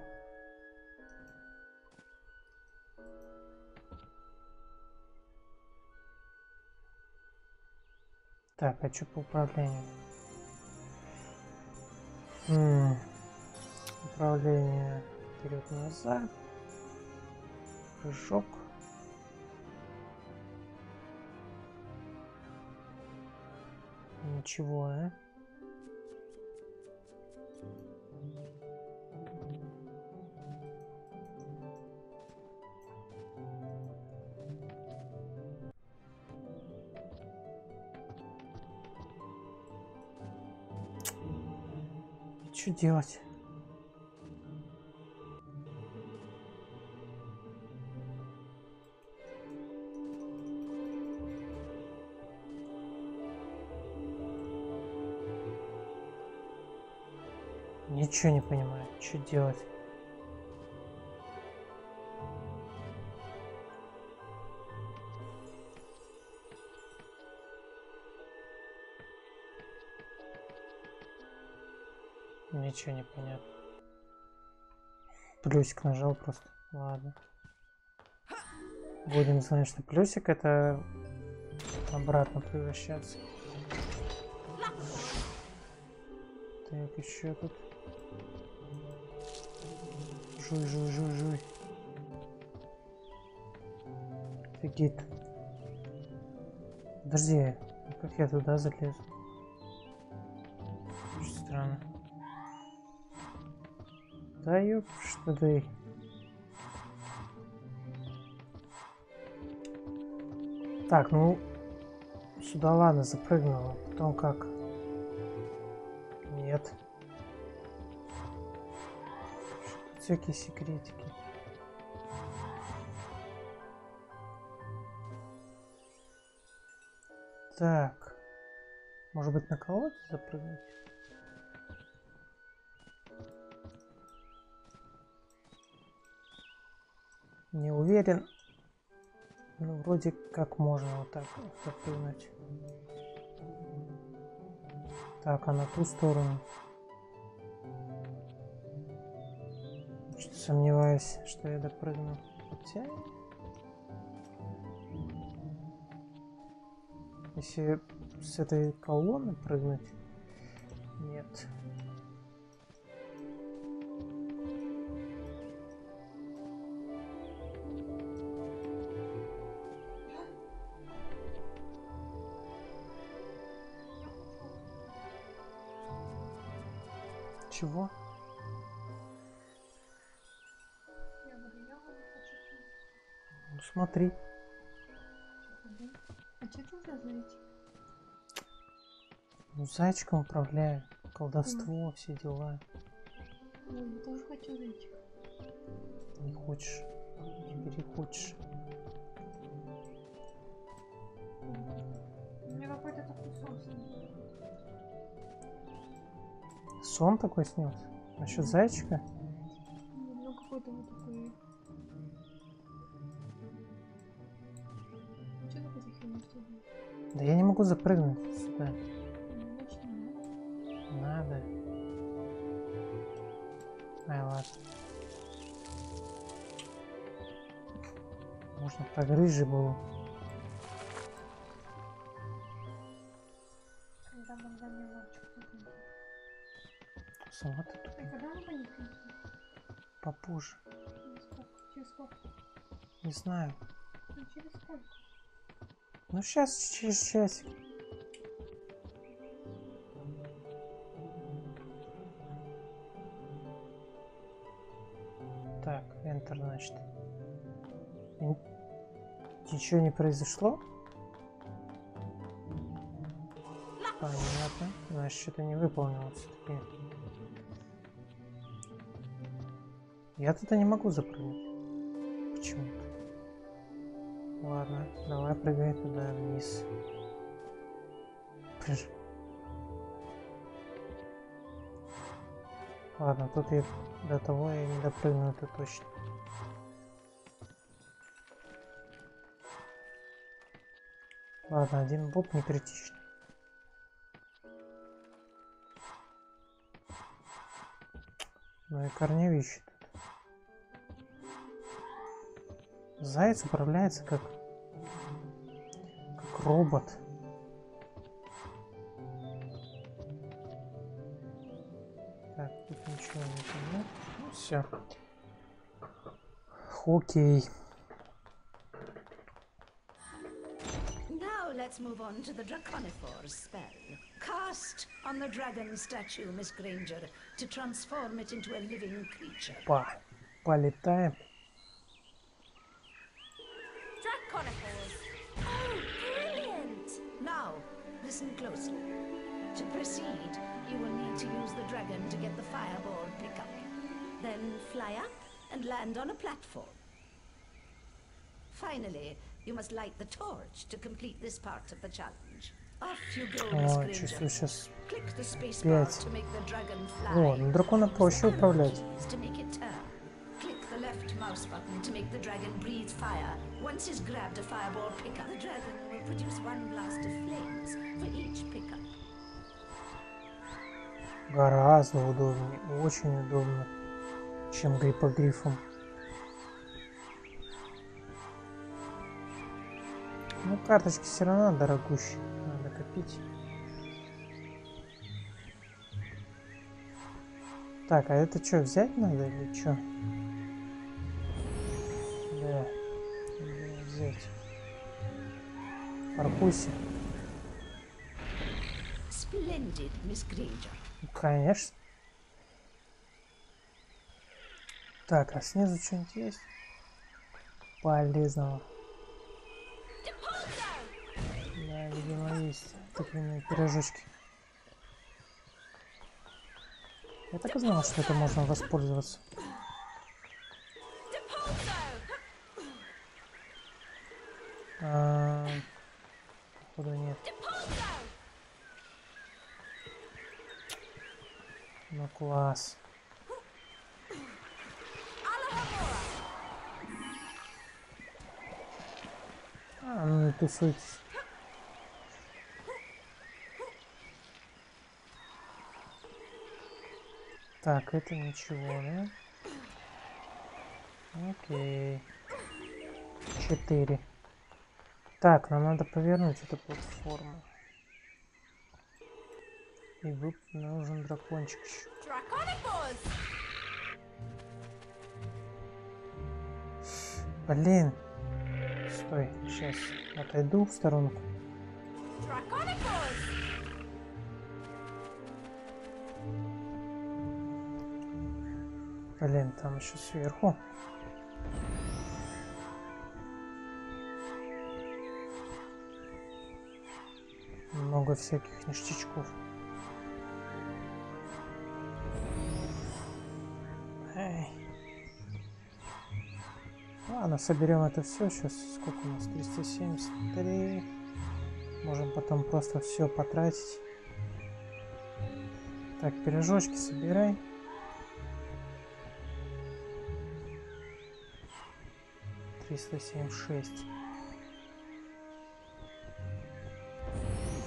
Так, а что по управлению? Управление вперед-назад. Прыжок. Ничего, а? Что делать? Ничего не понимаю, что делать. Ничего не понятно. Плюсик нажал просто. Ладно. Будем знать, что плюсик это обратно превращаться. Так, еще тут. Жуй, жуй, жуй, жуй. Офигеть. Подожди, как я туда залезу? Очень странно. Да ёп, что ты. Так, ну сюда ладно, запрыгнула. Потом как? Нет. Тут всякие секретики. Так. Может быть, на колодец запрыгнуть? Не уверен. Ну, вроде как можно вот так запрыгнуть. Так, а на ту сторону? Что-то сомневаюсь, что я допрыгну. Хотя... Если с этой колонны прыгнуть? Нет. Чего? Ну смотри. А что ты за зайчик? Ну зайчиком управляю. Колдовство, все дела. Ой, я тоже хочу зайчика. Не хочешь? Не бери, хочешь. У меня какой-то такой сон снится. Сон такой снился? Насчет зайчика? Ну какой-то вот такой. Что такое за хрень? Да я не могу запрыгнуть сюда. Значит, не надо. Надо. Ай, ладно. Можно погрыже было. Когда одновременно что-то. Сама ты тут. Ты когда мы поедем? Попозже. Через сколько? Не знаю. Ну, через сколько? Ну сейчас, через часик. Так, Enter, значит. Ничего не произошло? Понятно. Значит, что-то не выполнилось все-таки. Я туда не могу запрыгнуть. Почему-то. Ладно, давай прыгай туда вниз. Ладно, тут я до того я не допрыгну, это точно. Ладно, один боб не критичный. Ну и корневище тут. Заяц управляется как робот. Так, тут ничего не понятно. Ну, все. Окей. Now let's move on to the Draconifor's spell. Cast on the dragon statue, Miss Granger, to transform it into a living creature. Полетаем. Draconifor's. Oh, brilliant! Now, listen closely. To proceed, you will need to use the dragon to get the fireball pickup. Then fly up and land on a platform. Finally, you must light the torch to complete this part of the challenge. Off you go, Miss Granger. Click the space bar to make the dragon fly. О, ну дракона проще управлять. To make it turn. Click the left mouse button to make the dragon breathe fire. Once he's grabbed a fireball pickup, the dragon will produce one blast of flames for each pickup. Гораздо удобнее, очень удобно, чем гриппогрифом. Ну, карточки все равно дорогущие, надо копить. Так, а это что, взять надо или что? Да, взять. Паркуйся. Splendid, Miss Granger. Конечно. Так, а снизу что-нибудь есть? Полезного. Да, видимо, есть тыквенные пирожочки. Я так и знал, что это можно воспользоваться. Походу нет. Ну класс. Ну не тусуйтесь. Так, это ничего, да? Окей. 4. Так, нам надо повернуть эту платформу. И нужен дракончик еще. Блин. Стой, сейчас отойду в сторонку. Блин, там еще сверху. Много всяких ништячков. Эй. Ладно, соберем это все. Сейчас сколько у нас? 373. Можем потом просто все потратить. Так, пирожочки собирай. $376.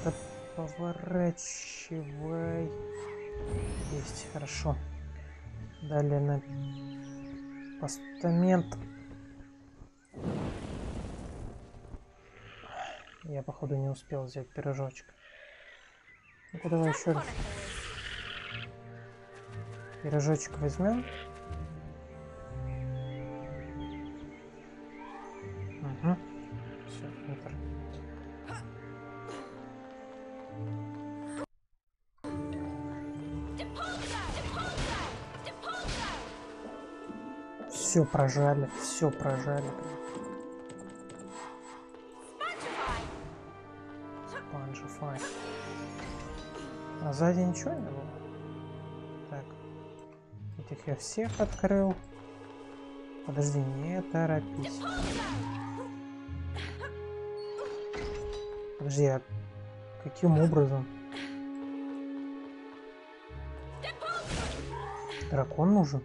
Да поворачивай. Есть, хорошо. Далее на постамент. Я, походу, не успел взять пирожочек. Ну-ка, давай еще раз. Пирожочек возьмем. Угу. Все, Интер. Все прожали, все прожали. Спанжифай. А сзади ничего не было? Так. Этих я всех открыл. Подожди, не торопись. Подожди, а каким образом? Дракон нужен?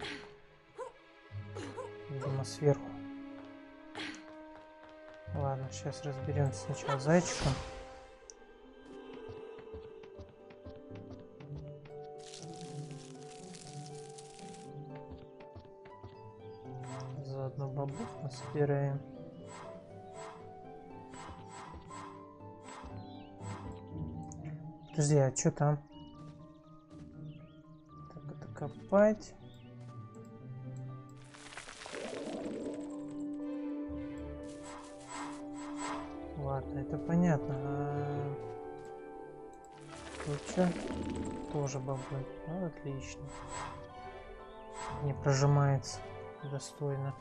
Видимо, сверху. Ладно, сейчас разберемся сначала с зайчиком. Заодно бабок насобираем. Подожди, а что там? Так, это копать. Ладно, это понятно. А тут что? Тоже бабой. Ну, отлично. Не прожимается достойно.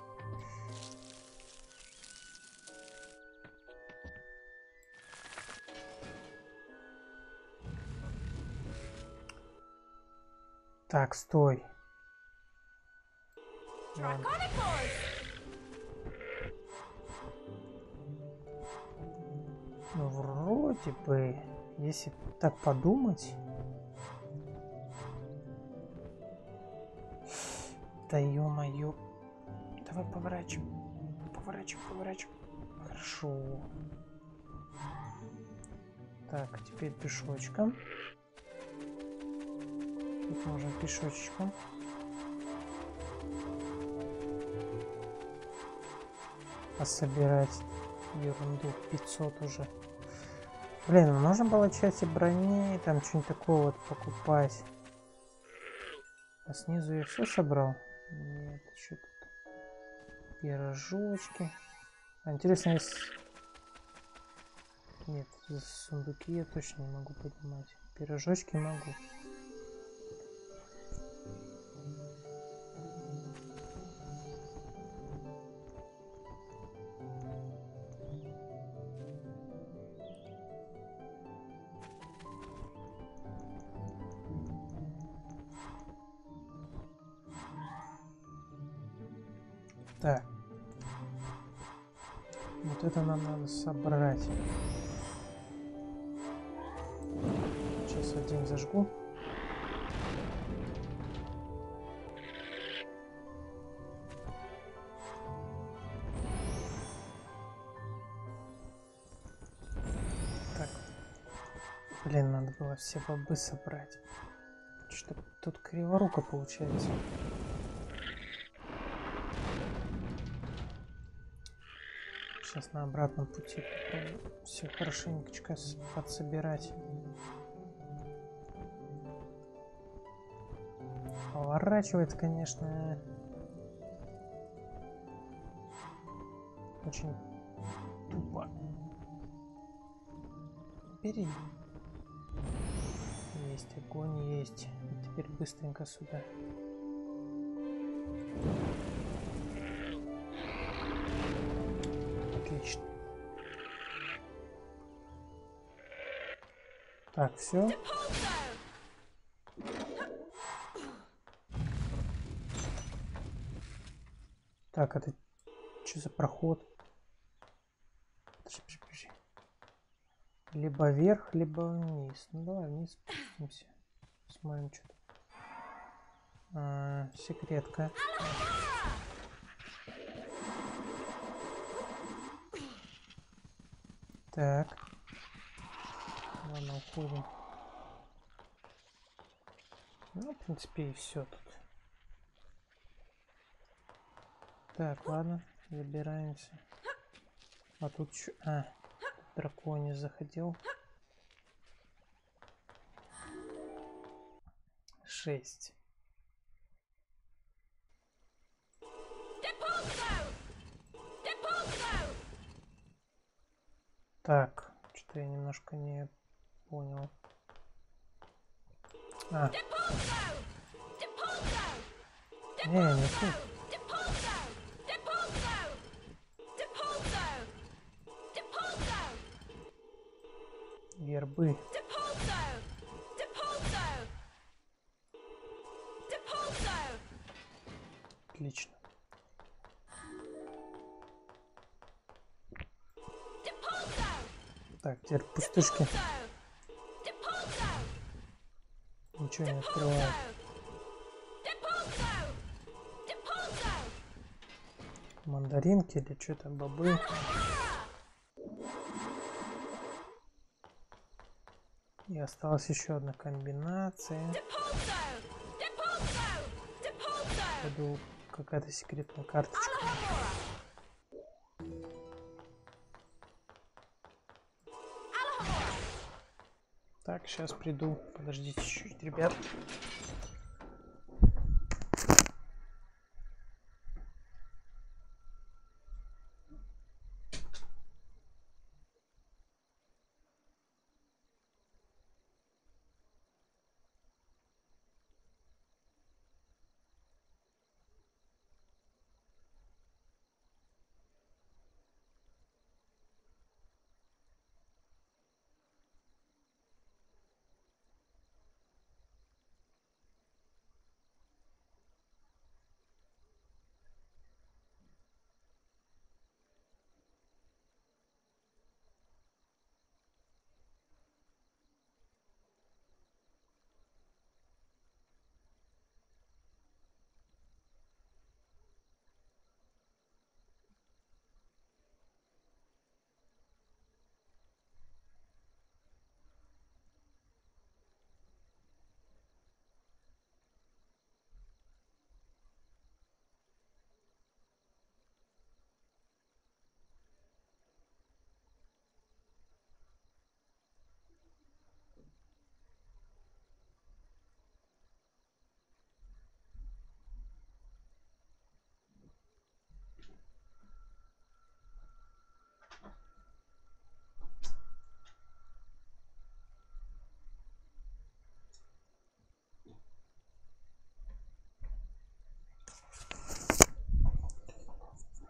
Так, стой. Ладно. Ну, вроде бы, если так подумать... Да ё-моё. Давай поворачиваем. Поворачиваем. Хорошо. Так, теперь пешочком. Тут можно пешочком. Пособирать ерунду 500 уже. Блин, можно было части брони, там что-нибудь такое вот покупать. А снизу я все собрал? Нет, еще тут пирожочки. А интересно, если... Нет, сундуки я точно не могу поднимать. Пирожочки могу. Так. Вот это нам надо собрать. Сейчас один зажгу. Так. Блин, надо было все бобы собрать. Что тут криворуко получается. Сейчас на обратном пути попробую все хорошенько подсобирать. Поворачивает, конечно, очень тупо. Бери. Есть огонь, есть. Теперь быстренько сюда. Отлично. Так, все. Так, это что за проход? Подожди. Либо вверх, либо вниз. Ну давай вниз спустимся. Посмотрим, что там. Секретка. Так. Ладно, уходим. Ну, в принципе, и все тут. Так, ладно, забираемся. А тут что? драконе заходил. 6. Так, что-то я немножко не понял. А. Не тут. Гербы. Отлично. Так, теперь пустышки. Ничего не открываю. Мандаринки или что-то, бобы. И осталась еще одна комбинация. Пойду какая-то секретная карточка. Так, сейчас приду. Подождите чуть-чуть, ребят.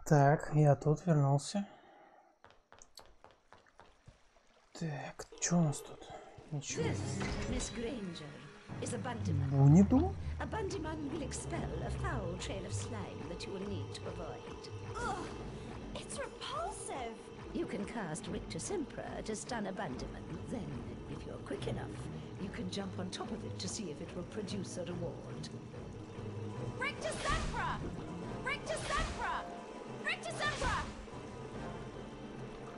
Так, я тут вернулся. Так, что у нас тут? Ничего. Буниду? You can cast Rictus Sempra to stun a Bandyman. Then, if you're quick enough, you can jump on top of it to see if it will produce a reward. Rictus Sempra! Rictus Sempra! Rictus Sempra!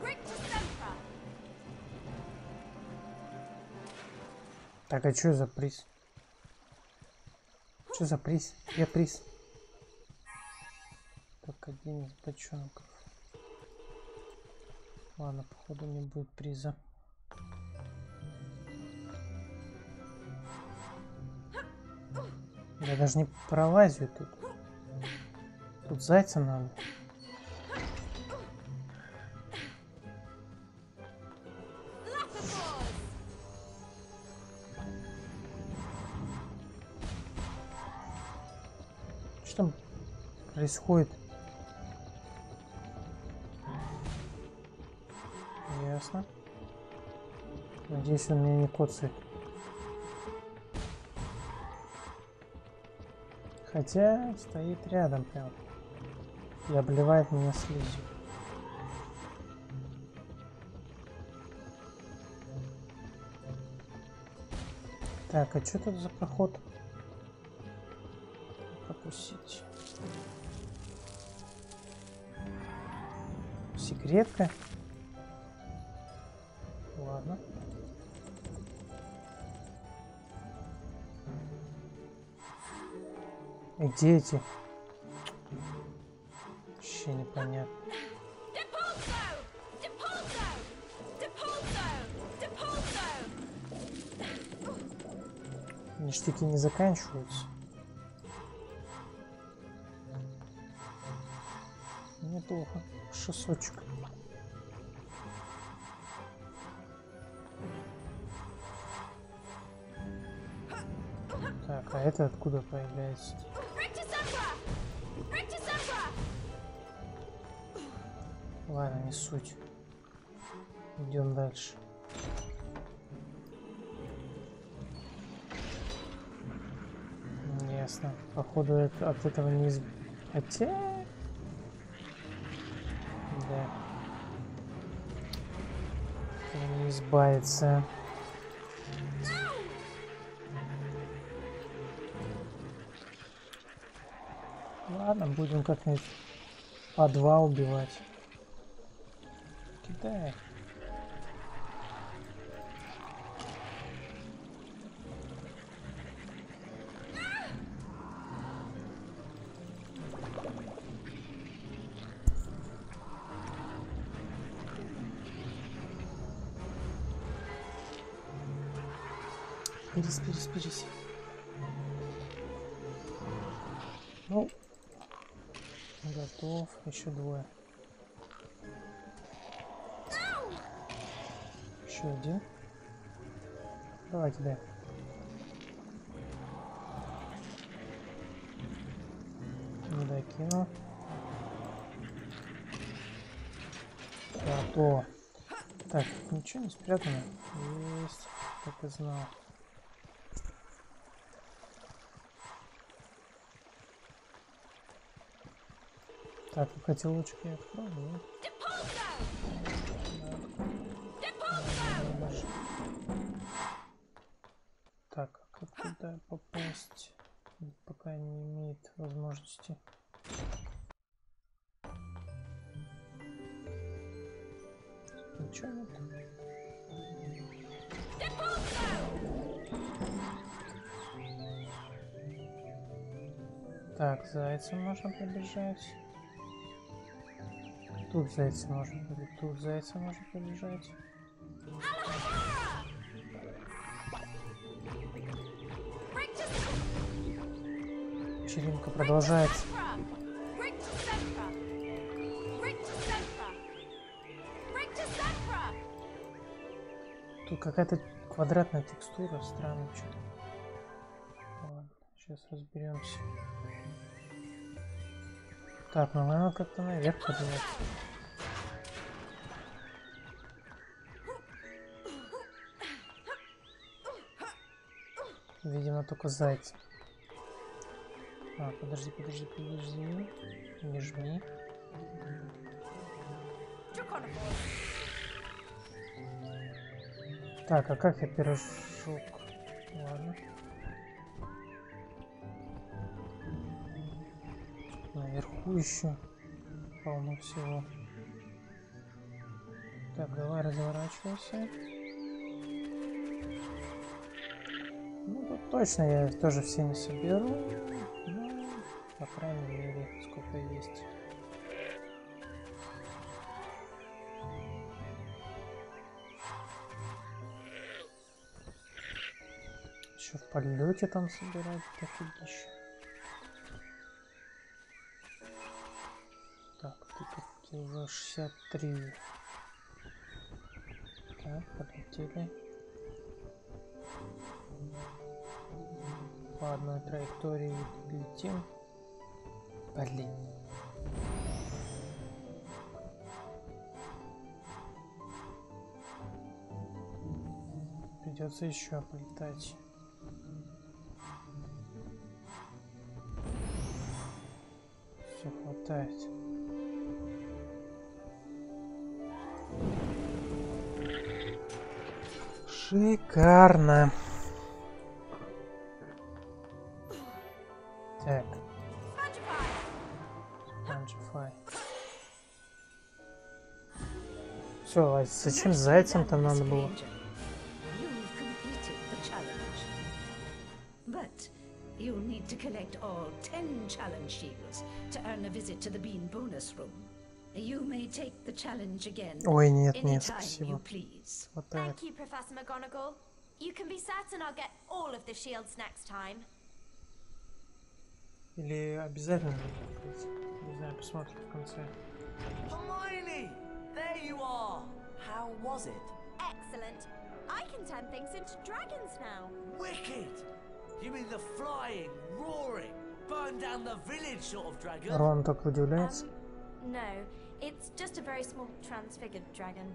Rictus Sempra! Так, а что за приз? Что за приз? Где приз? Так, один из бочонков. Ладно, походу не будет приза. Я даже не пролазю тут. Тут зайца надо. Что там происходит? Ясно. Надеюсь, он меня не коцает. Хотя стоит рядом прям и обливает меня слизью. Так, а что тут за проход? Пропустить. Секретка. Ладно. И где эти? Вообще непонятно. Ништяки не заканчиваются. Неплохо. 600. Так, а это откуда появляется? Ладно, не суть. Идем дальше. Ясно. Походу от этого не Хотя... Да. Не избавиться. Ладно, будем как-нибудь по 2 убивать. Кидай. Спирись. Ну, готов. Еще 2. Еще 1. Давай кидай. Не докину. Готово. Так, ничего не спрятано. Есть. Так и знал. Так, котелочки я открою, нет? Так, а как туда попасть? Пока не имеет возможности. Ничего нет. Так, зайцем можно побежать. Тут зайцем можно побежать. Тут зайцем можно побежать. Вечеринка продолжается. Тут какая-то квадратная текстура, странно что-то. Ладно, сейчас разберемся. Так, ну надо как-то наверх подниматься. Видимо, только зайцы. А, подожди. Не жми. Так, а как я пирожок? Ладно. Наверху еще полно всего. Так, давай разворачивайся. Ну, тут точно я тоже все не соберу. Но, по крайней мере, сколько есть. Еще в полете там собирать дофигища. Так, ты уже 63. Так, полетели. По одной траектории летим. Блин. Придется еще полетать. Все хватает. Шикарно. Так. Spongify. Все, а зачем зайцем-то надо было? You'll need to collect all 10 challenge shields to earn a visit to the bean bonus room. You may take the challenge again. Ой, нет, anytime спасибо. you please. Thank you, Professor McGonagall. You can be certain I'll get all of the shields next time. Или обязательно нужно открыть? Не знаю, посмотрим в конце. Hermione! There you are! How was it? Excellent. I can turn things into dragons now. Wicked! You mean the flying, roaring, burn down the village sort of dragon? Рон так удивляется. No, it's just a very small transfigured dragon.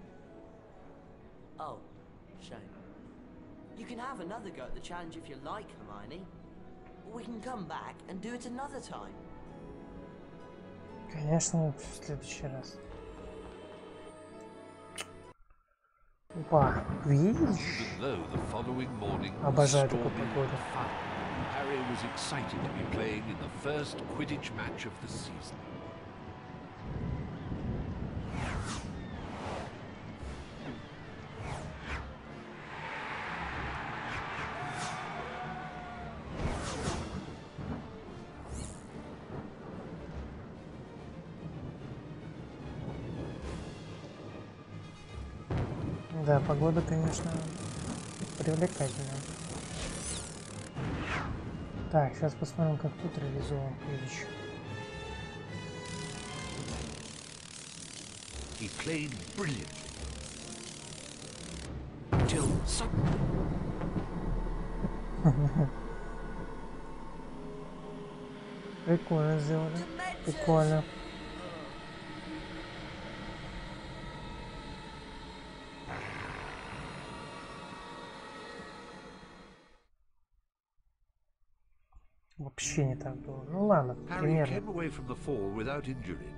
Oh, shame. You can have another go at the challenge if you like, Hermione. Or we can come back and do it another time. Конечно, в следующий раз. Опа, видишь? Even though the following morning was Обожаю такую stormy погоду. and fun, Harry was excited to be playing in the first Quidditch match of the season. Да, погода, конечно, привлекательная. Так, сейчас посмотрим, как тут реализован Quidditch. He played brilliantly. Till suddenly... Прикольно сделали. Прикольно. Вообще не так было. Ну ладно, Harry примерно. came away from the fall without injury,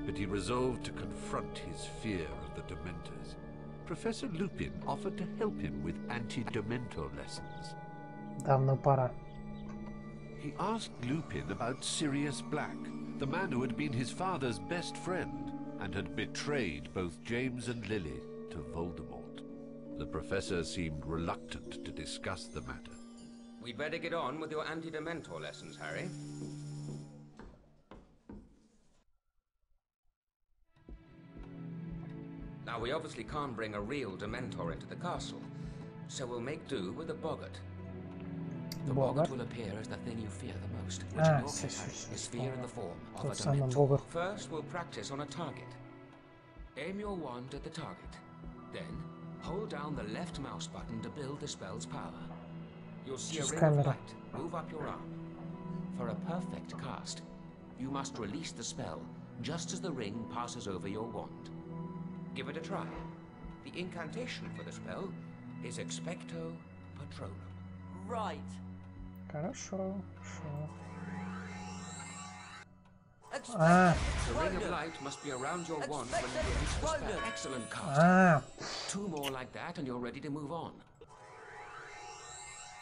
but he resolved to confront his fear of the Dementors. Professor Lupin offered to help him with anti-Dementor lessons. Давно пора. He asked Lupin about Sirius Black, the man who had been his father's best friend and had betrayed both James and Lily to Voldemort. The professor seemed reluctant to discuss the matter. We'd better get on with your anti-Dementor lessons, Harry. Now, we obviously can't bring a real Dementor into the castle, so we'll make do with a boggart. The boggart will appear as the thing you fear the most, which in your case, Harry, is fear in the form of a Dementor. First, we'll practice on a target. Aim your wand at the target. Then, hold down the left mouse button to build the spell's power. You'll see a ring of light move up your arm. For a perfect cast, you must release the spell just as the ring passes over your wand. Give it a try. The incantation for the spell is Expecto Patronum. Right. Хорошо, хорошо. The ring of light must be around your wand when you release the spell. Excellent cast. 2 more like that and you're ready to move on.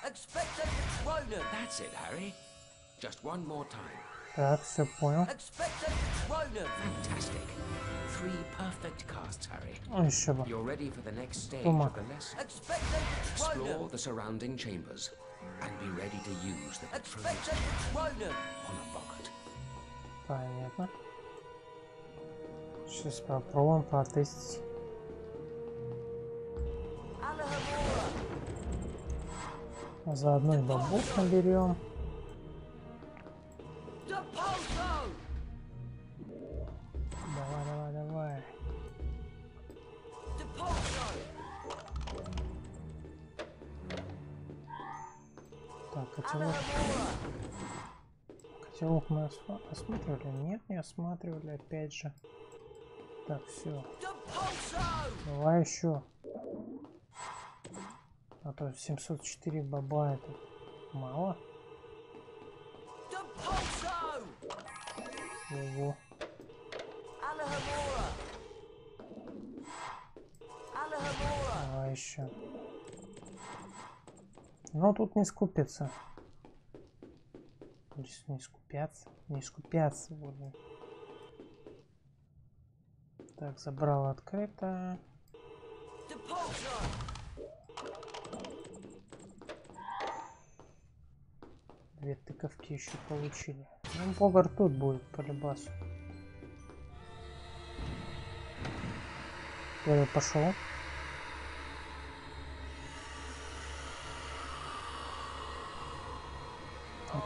Expecto Patronum. That's it, Harry. Just one more time. Так, все понял. Expecto Patronum. Fantastic. 3 perfect casts, Harry. Еще бы. You're ready for the next stage of the lesson. Expecto Explore Patronum. the surrounding chambers and be ready to use the Expecto Patronum. on a boggart. Понятно. Сейчас попробуем протестить. Заодно и бабов наберем. Давай, давай, давай. Так, котелок. Котелок мы осматривали? Нет, не осматривали, опять же. Так, все. Давай еще. А то 704 баба это мало. Ого. Давай еще. Но тут не скупится. Не скупятся. Не скупятся. Вот. Так, забрал открыто. 2 тыковки еще получили. Ну, богарт тут будет по любасу. Первый пошел.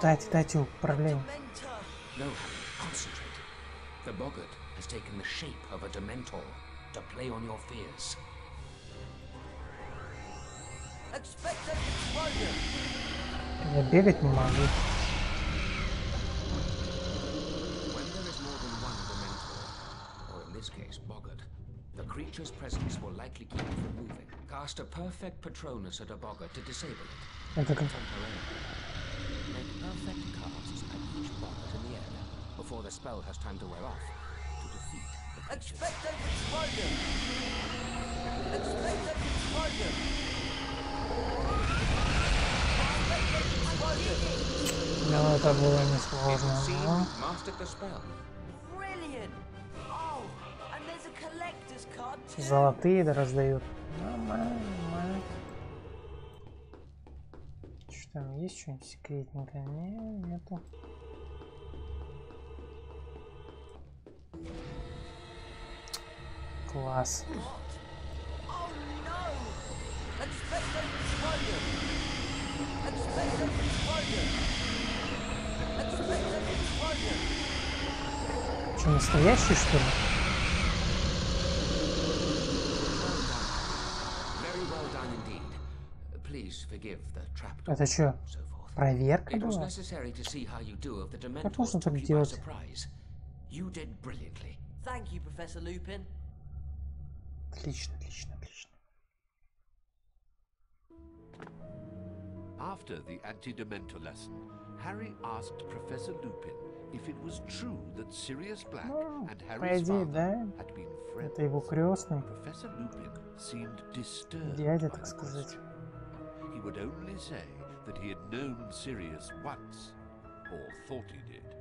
Дайте управление. No, concentrate. The boggart has taken the shape of a Dementor to play on your fears. Я бегать не могу. When there is more than one Dementor, or in this case, boggart, the creature's presence will likely keep it from moving. Cast a perfect Patronus at a boggart to disable it. Это как... Make perfect casts at each boggart in the area before the spell has time to wear off to defeat the creature. Ну, это было несложно, но... Золотые раздают. Нормально. Что там, есть что-нибудь секретненькое? Нету. Класс. Что, настоящий, что ли? Это что, проверка была? Как можно так делать? Отлично. After the anti-Dementor lesson, Harry asked Professor Lupin if it was true that Sirius Black and Harry's father had been friends. Это его крестный. Professor Lupin seemed disturbed. Дядя, так сказать. He would only say that he had known Sirius once, or thought he did.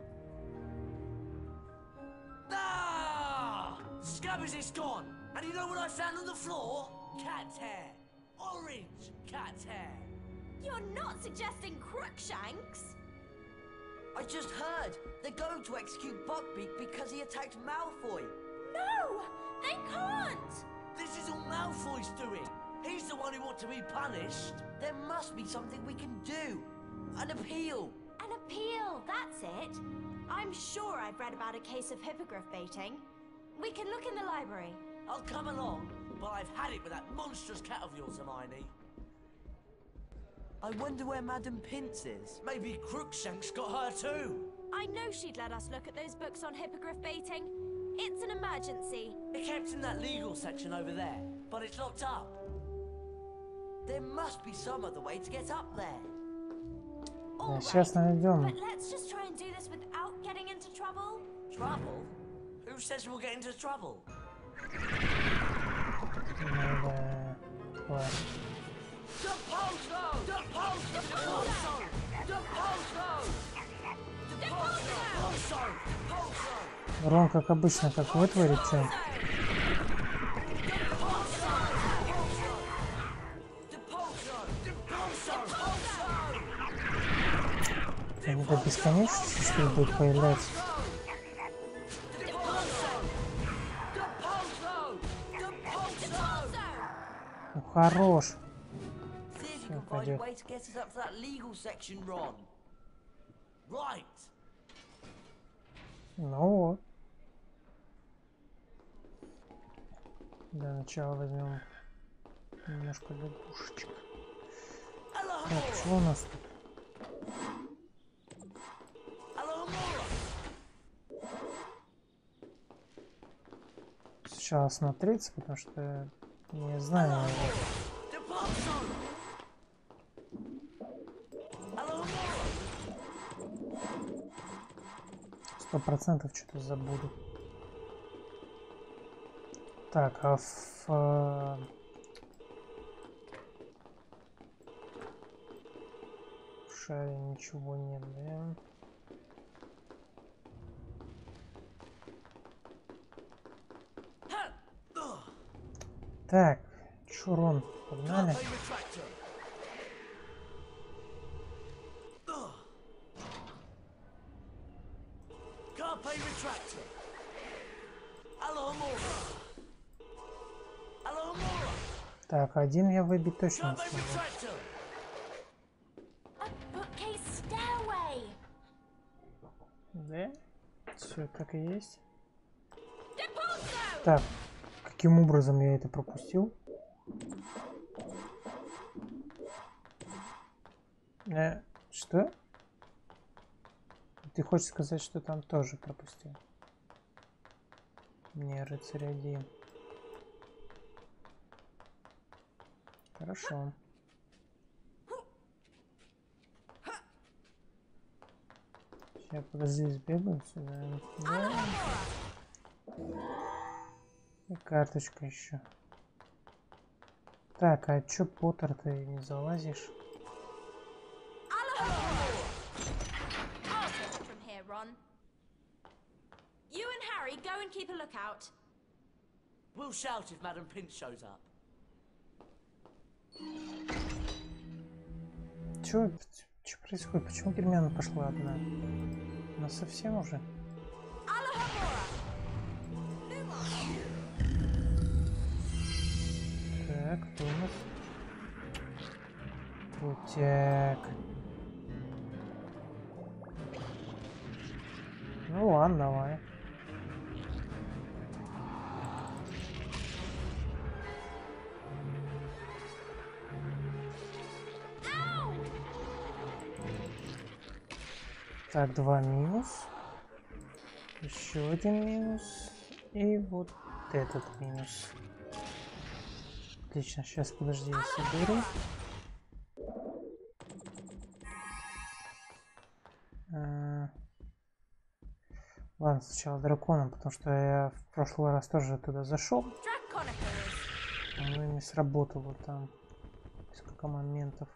Ah! Scabbers is gone! And you know what I found on the floor? Cat's hair! Orange cat's hair! You're not suggesting Crookshanks? I just heard they're going to execute Buckbeak because he attacked Malfoy. No! They can't! This is all Malfoy's doing! He's the one who wants to be punished! There must be something we can do! An appeal! An appeal, that's it! I'm sure I've read about a case of hippogriff baiting. We can look in the library. I'll come along, but I've had it with that monstrous cat of yours, Hermione. I wonder where Madam Pince is. Maybe Crookshanks got her too. I know she'd let us look at those books on hippogriff baiting. It's an emergency. It kept in that legal section over there, but it's locked up. There must be some other way to get up there. All Сейчас right, найдем. but let's just try and do this without getting into trouble. Trouble? Who says we'll get into trouble? Рон, как обычно, как вытворит, что? Они до бесконечности, что ли, будет появляться? Ну, хорош. Все, пойдет. Ну вот. Для начала возьмем немножко лягушечек. Так, что у нас тут? Сначала смотреться, потому что не знаю. 100% что-то забуду. Так, а в шаре ничего нет, да? Так, Шурон, погнали. Так, один я выбить точно не смогу. A bookcase stairway. Да? Все как и есть. Так, каким образом я это пропустил? Что? Ты хочешь сказать, что там тоже пропустил? Не, рыцарь один. Хорошо. Сейчас, подожди, сбегаю сюда. Да. И карточка еще. Так, а чё Поттер ты не залазишь? Go and keep a lookout. We'll shout if Madam Pinch shows up. Чё происходит? Почему Гермиона пошла одна? Она совсем уже? Так, кто у нас? Крутяк. Ну ладно, давай. Так, 2 минус. Еще один минус. И вот этот минус. Отлично, сейчас подожди, я соберу. Ладно, сначала драконом, потому что я в прошлый раз тоже туда зашел. Но не сработало там несколько моментов.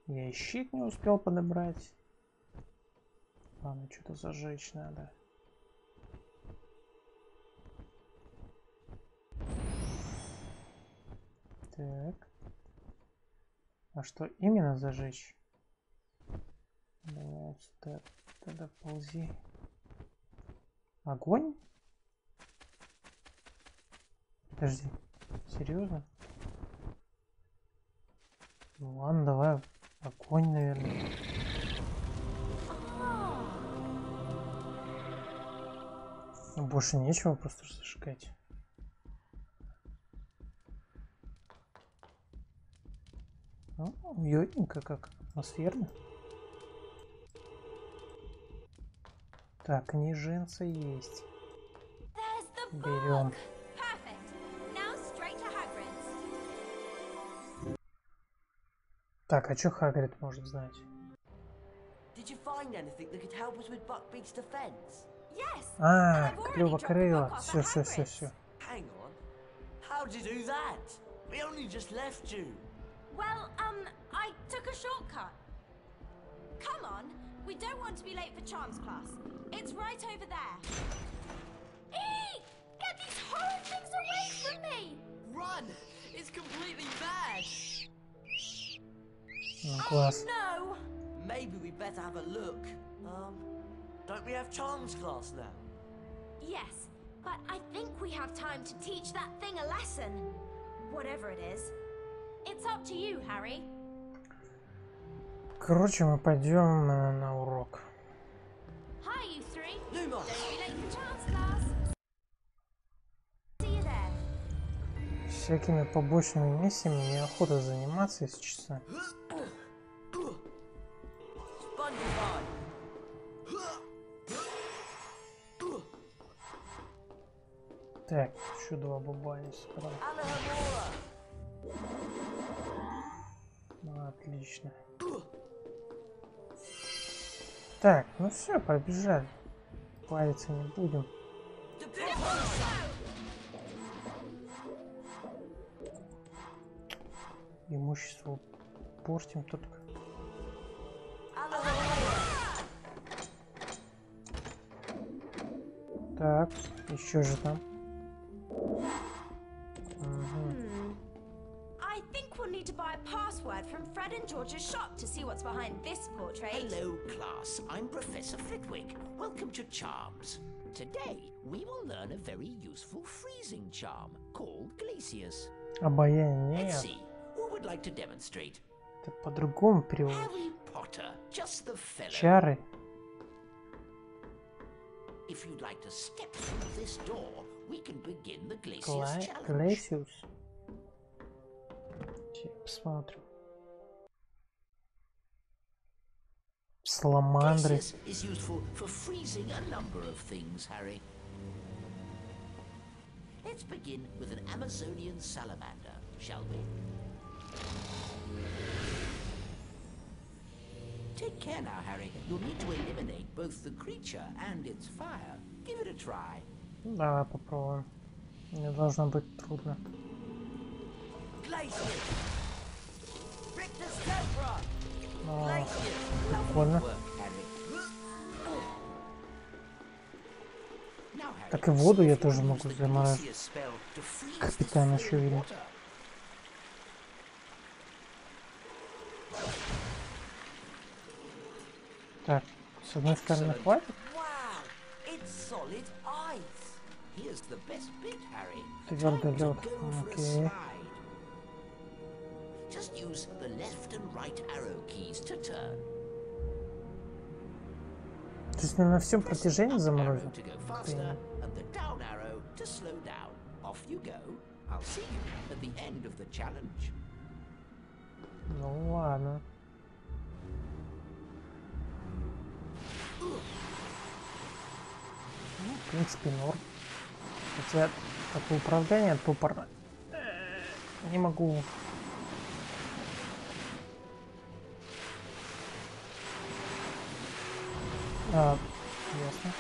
Я и щит не успел подобрать. Ладно, что-то зажечь надо. Так. А что именно зажечь? Давай сюда, тогда ползи. Огонь? Подожди, серьезно? Ну ладно, давай огонь, наверное. Больше нечего просто зажигать. Ну, уютненько, как атмосферно. Так, книженца есть. Берем. Так, а что Хагрид может знать? А, клювокрыло. Все. Well, I took a shortcut. Come on, we don't want to be late for Charms class. It's right over there. Eee! Get these horrid things away from me! Run! It's completely bad. Oh no! Maybe we better have a look. Don't we have Charms class now? Yes, but I think we have time to teach that thing a lesson. Whatever it is. It's up to you, Harry. Короче, мы пойдем на урок. Hi, you three. Don't be late for Charms class. See you there. Всякими побочными миссиями неохота заниматься, если честно. Так, еще 2 бабани справа. Ну, отлично. Так, ну все, побежали. Париться не будем. Имущество портим только. Так, еще же там. I think we'll need to buy a password from Fred and George's shop to see what's behind this portrait. Hello, class. I'm Professor Flitwick. Welcome to Charms. Today, we will learn a very useful freezing charm called Glacius. Обаяние. Let's see. Who would like to demonstrate? Это по-другому перевод. Harry Potter, just the fellow. Чары. If you'd like to step through this door, we can begin the Glacius challenge. Glacius. Посмотрим. Саламандры. Glacius is useful for freezing a number of things, Harry. Let's begin with an Amazonian salamander, shall we? Take care now, Harry. You'll need to eliminate both the creature and its fire. Give it a try. Давай попробуем. Не должно быть трудно. Прикольно. Так и воду я тоже могу заморозить. Капитан еще видел. Так, с одной стороны хватит? Твердый лед. Окей. То есть на всем протяжении заморозил? Ну ладно. Ну, в принципе, норм. Хотя такое управление топорно. Не могу. Ясно.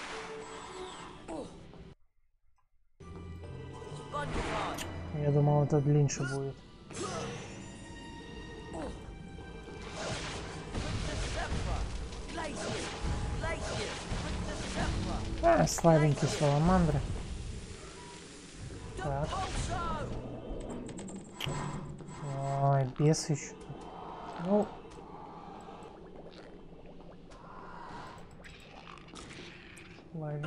Я думал, это длиннее будет. Слабенькие саламандры. Так. Ой, бес еще. Ну. Лови.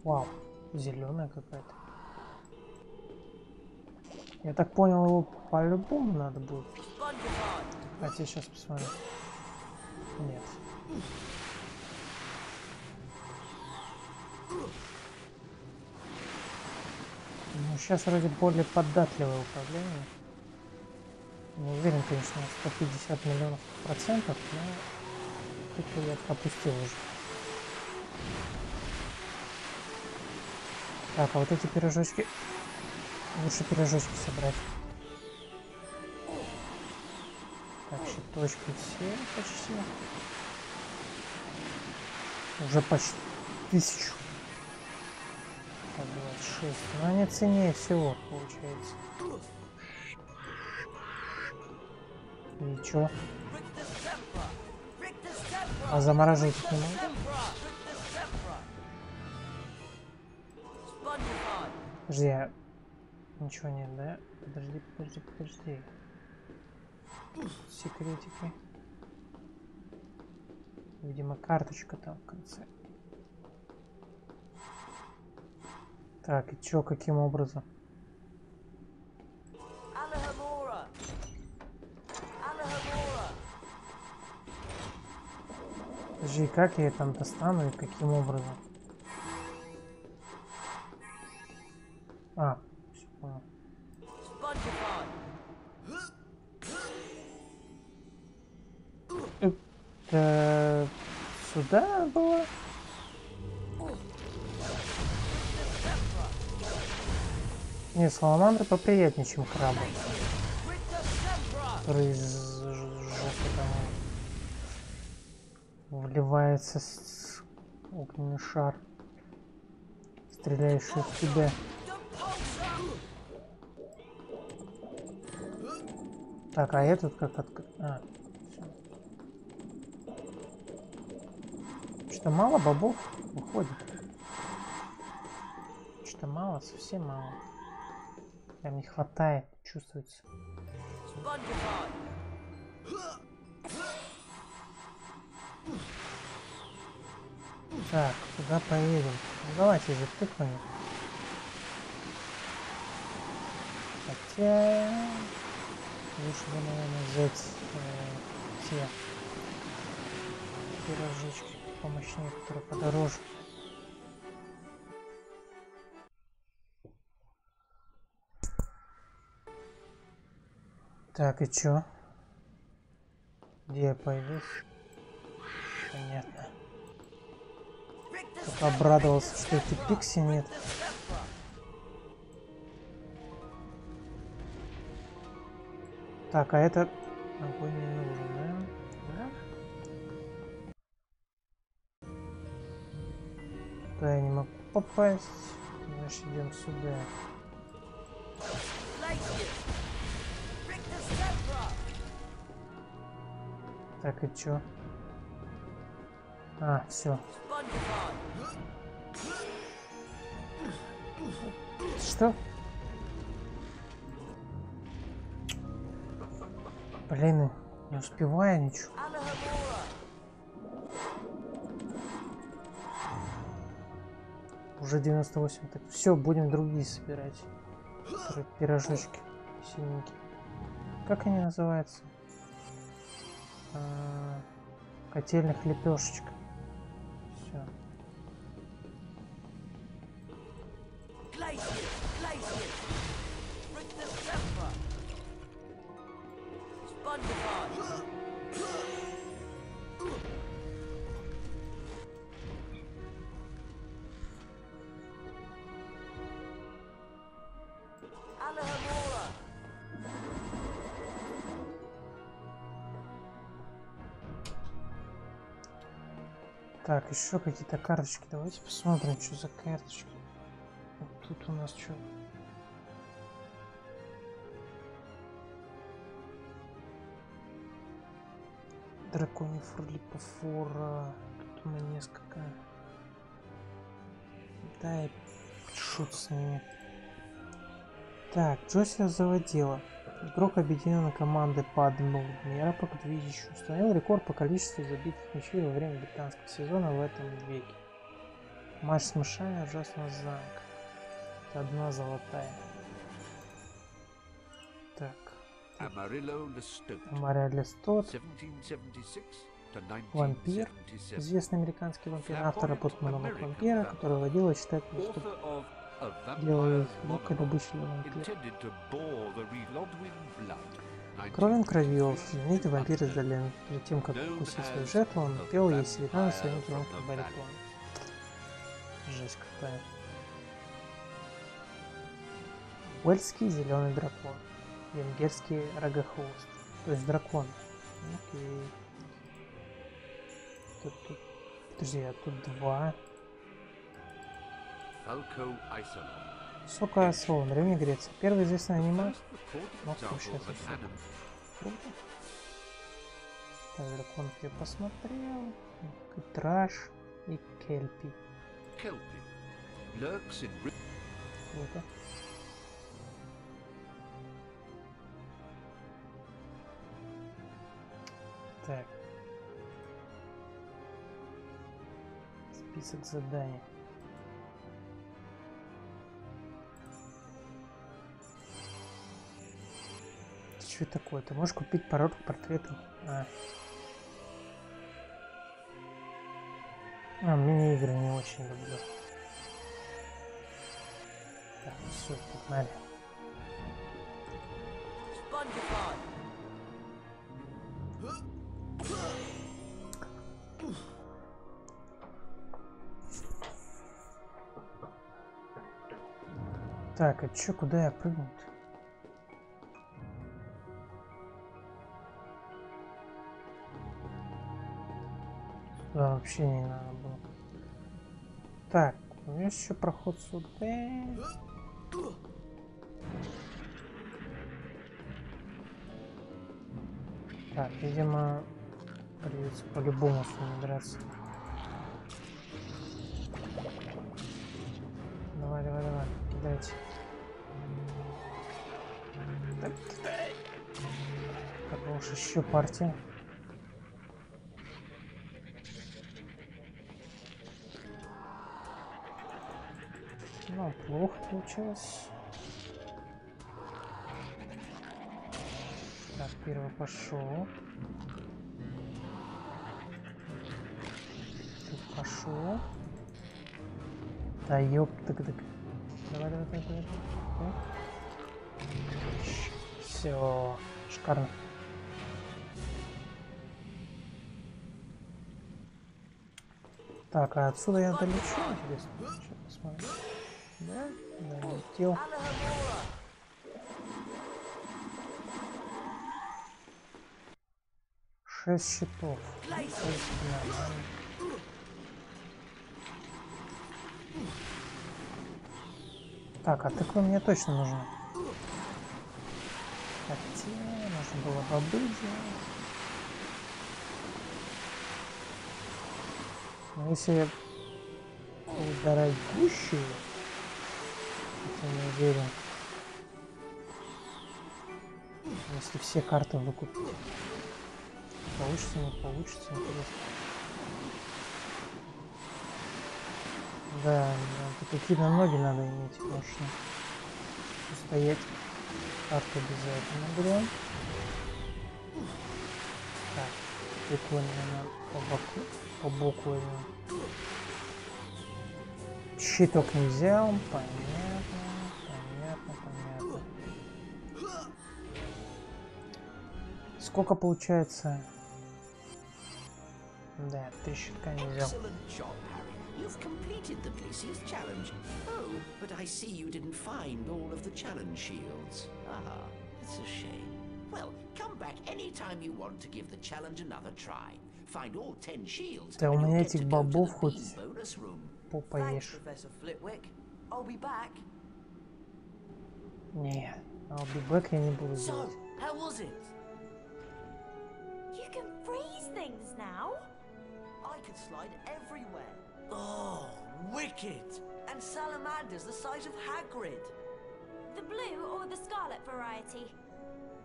Вау, зеленая какая-то. Я так понял, его по-любому надо будет. Хотя сейчас посмотрим. Нет. Ну, сейчас вроде более податливое управление. Не уверен, конечно, 150 миллионов процентов, но тут я пропустил уже. Так, а вот эти пирожочки... Лучше пирожочки собрать. Так, щиточки все почти. Уже почти 1000. Так, 26. Но они ценнее всего, получается. И чё? А замораживать не могу? Подожди, я... Ничего нет, да? Подожди. Секретики. Видимо, карточка там в конце. Так, и чё, каким образом? Подожди, как я там достану и каким образом? А, все понял. Это сюда было? Не, саламандры поприятнее, чем крабы. Который из жопы там вливается огненный шар, стреляющий в тебя. Так, а этот как открыть? А, что мало бобов выходит? Что мало, совсем мало. Прям не хватает, чувствуется. Так, куда поедем? Ну, давайте затыкаем. Хотя... Лучше бы, наверное, взять те. пирожочки помощнее, которые подороже. Так, и чё? Где я пойду? Понятно. Только обрадовался, что эти пикси нет. Так, а это огонь не нужен, да? Да? Да, я не могу попасть. Значит, идем сюда. Так, и чё? А, все. Что? Блин, не успеваю ничего. Уже 98. Так, все, будем другие собирать. Пирожочки синенькие. Как они называются? Котельных лепешечек. Все. Так, еще какие-то карточки. Давайте посмотрим, что за карточки. Вот тут у нас что? Драконий форлипофора. Тут у меня несколько. Да, и шут с ними. Так, Джося заводила. Игрок объединенной команды по одновременно, по видящему, установил рекорд по количеству забитых мячей во время британского сезона в этом веке. Матч с мышами ужасного замка. Это 1 золотая. Так. Амарило Лестот. Вампир. Известный американский вампир. Автор работ «Монолог вампира», который водил и читает наступ. Делает легкой добычей для вампира. Кровен кровил. Знаменитый вампир из долины. Перед тем, как укусить свою жертву, он пел ей серенаду своим громким баритоном. Жесть какая. Уэльский зеленый дракон. Венгерский рогохвост. То есть дракон. Окей. Тут... Подожди, а тут 2. Сока Айсолон, Древняя Греция. Первый известный аниме. Ну, сейчас круто. Так, драконов я посмотрел. Траш и Кельпи. Круто. Так. Список заданий. Что такое? Ты можешь купить пароль к портрету? Мини-игры не очень люблю. Так, все, погнали. Так, а чё, куда я прыгну-то? Да, вообще не надо было. Так, у меня еще проход сюда. Так, видимо, придется по-любому с ними драться. Давай, давай, давай, кидайте. Так, кидай. Так, уж еще партия. Ну, плохо получилось. Так, первый пошел. Хорошо. Да ёп, так. Давай. Все, шикарно. Так, а отсюда я долечу, интересно. Сейчас посмотрим. Да, долетел. 6 щитов. Так, а тыква мне точно нужна. Хотя, можно было бобы делать. Но если я дорогущий, я не уверен. Если все карты выкупить. Получится, не получится, интересно. Да, тут какие-то ноги надо иметь, конечно. Устоять. Карту обязательно берем. Так, прикольно, по боку возьмем. Щиток не взял, понятно. Сколько получается? Да, 3 щитка не взял. You've completed the Gleesy's challenge. Oh, but I see you didn't find all of the challenge shields. Ah, it's a shame. Well, come back anytime you want to give the challenge another try. Find all 10 shields. Да у меня этих бобов хоть попоешь. I'll be back. Нет, I'll be back я не буду делать. How was it? You can freeze things now. I could slide everywhere. Oh, wicked! And salamanders the size of Hagrid. The blue or the scarlet variety.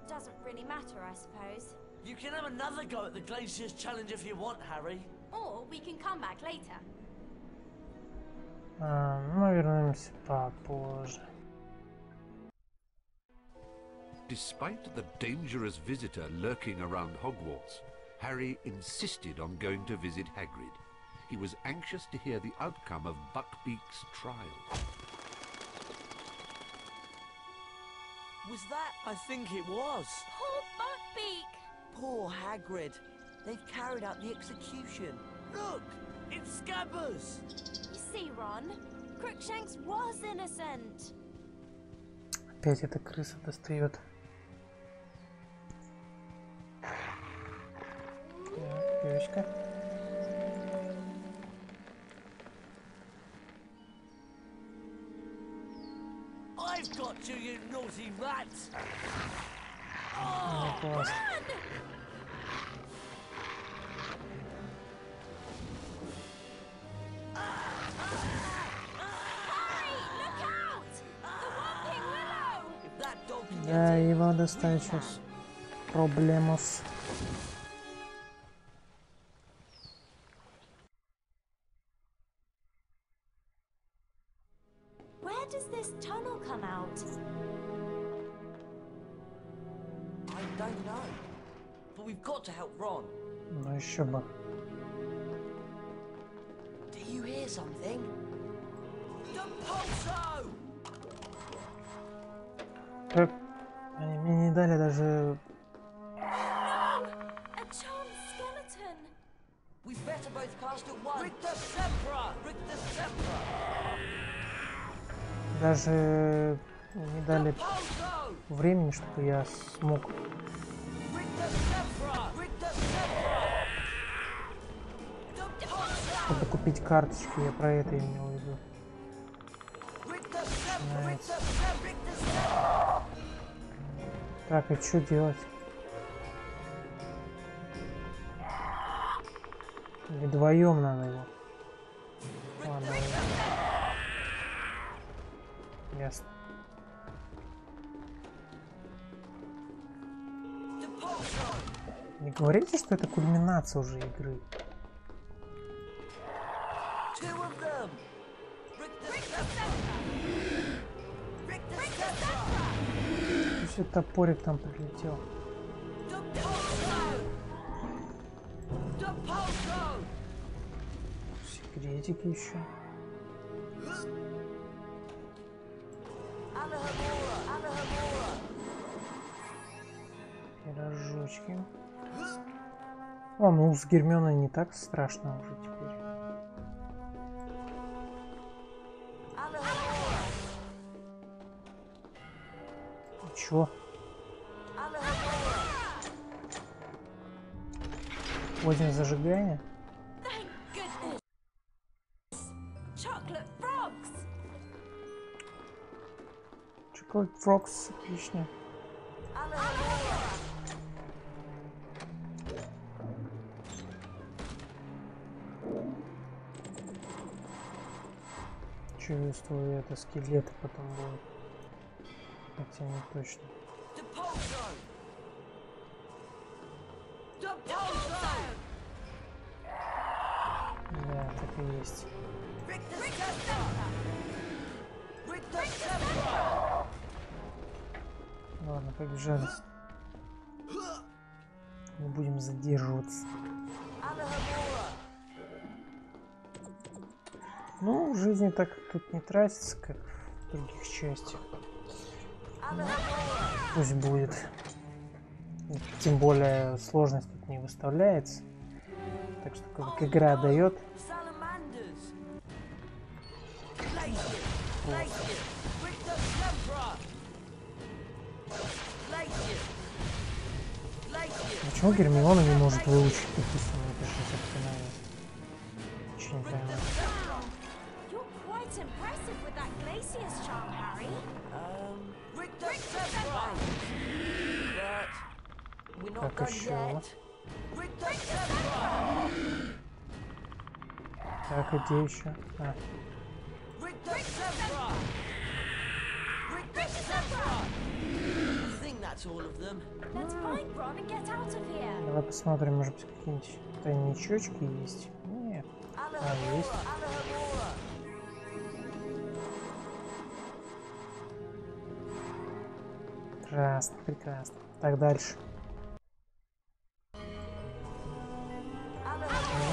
Doesn't really matter, I suppose. You can have another go at the Glacier's challenge if you want, Harry. Or we can come back later. Мы вернемся попозже. Despite the dangerous visitor lurking around Hogwarts, Harry insisted on going to visit Hagrid. He was anxious to hear the outcome of Buckbeak's trial. Was that? I think it was. Poor Buckbeak! Poor Hagrid. They've carried out the execution. Look! It's Scabbers! You see, Ron? Crookshanks was innocent. Опять эта крыса достает. Так, девочка. I've got you, you naughty rat! Ну, класс. Да, его достать сейчас. Проблемус. Where does this tunnel come out? I don't know. But we've got to help Ron. Ну еще бы. Do you hear something? The Pulso! Как? Они мне не дали даже... A charmed skeleton! We've better both cast at once. Rictus Sempra! Rictus Sempra! Даже не дали времени, чтобы я смог... Чтобы купить карточки, я про это имел в виду. Так, и что делать? Или вдвоем надо его? Ладно. Ясно. Не говорите, что это кульминация уже игры. Еще топорик там прилетел. секретики еще. Пирожочки. О, ну с Гермионой не так страшно уже теперь. И чё? Позднее зажигание? Chocolate Frogs, отлично. Чувствую, это скелеты потом будут. Хотя не точно. Да, так и есть. Ладно, побежали. Не будем задерживаться. Ну, в жизни так тут не тратится, как в других частях. Ну, пусть будет. Тем более сложность тут не выставляется. Так что как игра дает. Почему Гермиона не может выучить, допустим, это же заклинание? Очень не понимаю. Так, еще. Так, где еще? А. Давай посмотрим, может быть, какие-нибудь тайничочки есть. Нет. А, есть. Прекрасно, прекрасно. Так, дальше.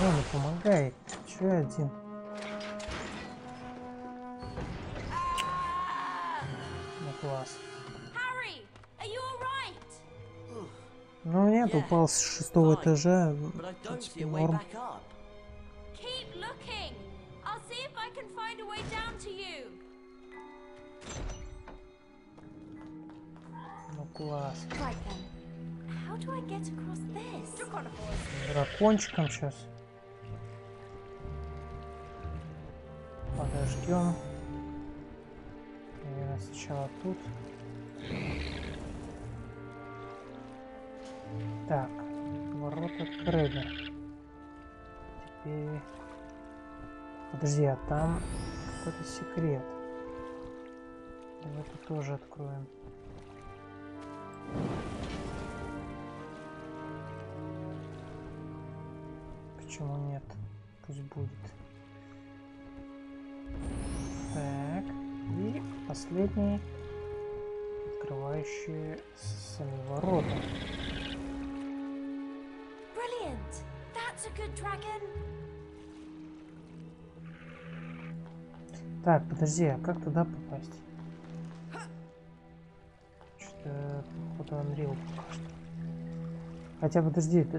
Не помогай. Че один? Ну, класс. Ну нет, упал с 6-го этажа. Норм. Ну класс. Дракончиком сейчас. Подождем. Наверное, сначала тут. Так, ворота Крэга. Теперь... Подожди, а там какой-то секрет. Давай-ка тоже откроем. Почему нет? Пусть будет. Так, и последний, открывающий сами ворота. Так, подожди, а как туда попасть? Что-то, походу, Unreal пока что. Хотя, подожди, это...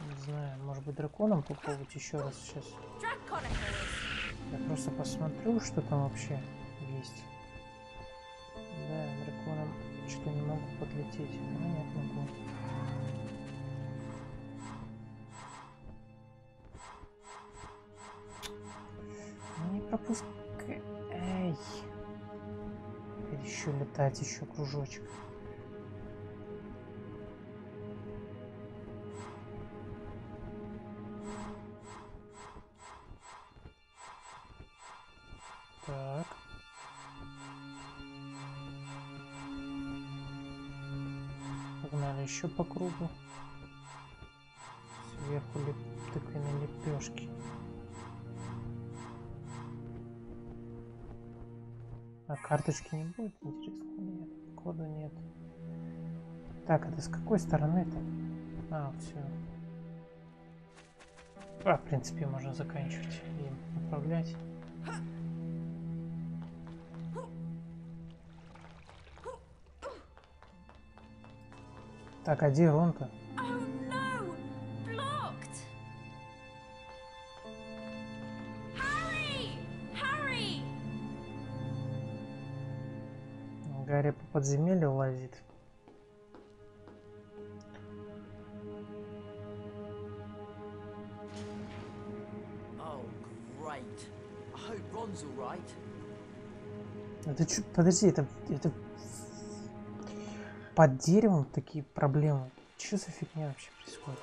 Не знаю, может быть, драконом попробовать еще раз сейчас. Я просто посмотрю, что там вообще есть. Да, драконом что-то не могу подлететь. Ну, нет, могу. Ну, не пропускай. Эй. Еще летать, еще кружочек. Так. Погнали еще по кругу. Сверху тыквенные лепешки. А карточки не будет, интересно? Нет, кода нет. Так, это с какой стороны-то? А, все. В принципе, можно заканчивать и отправлять. Так, а где Рон-то? Гарри по подземелью лазит. Это чё, подожди, это под деревом такие проблемы. Что за фигня вообще происходит?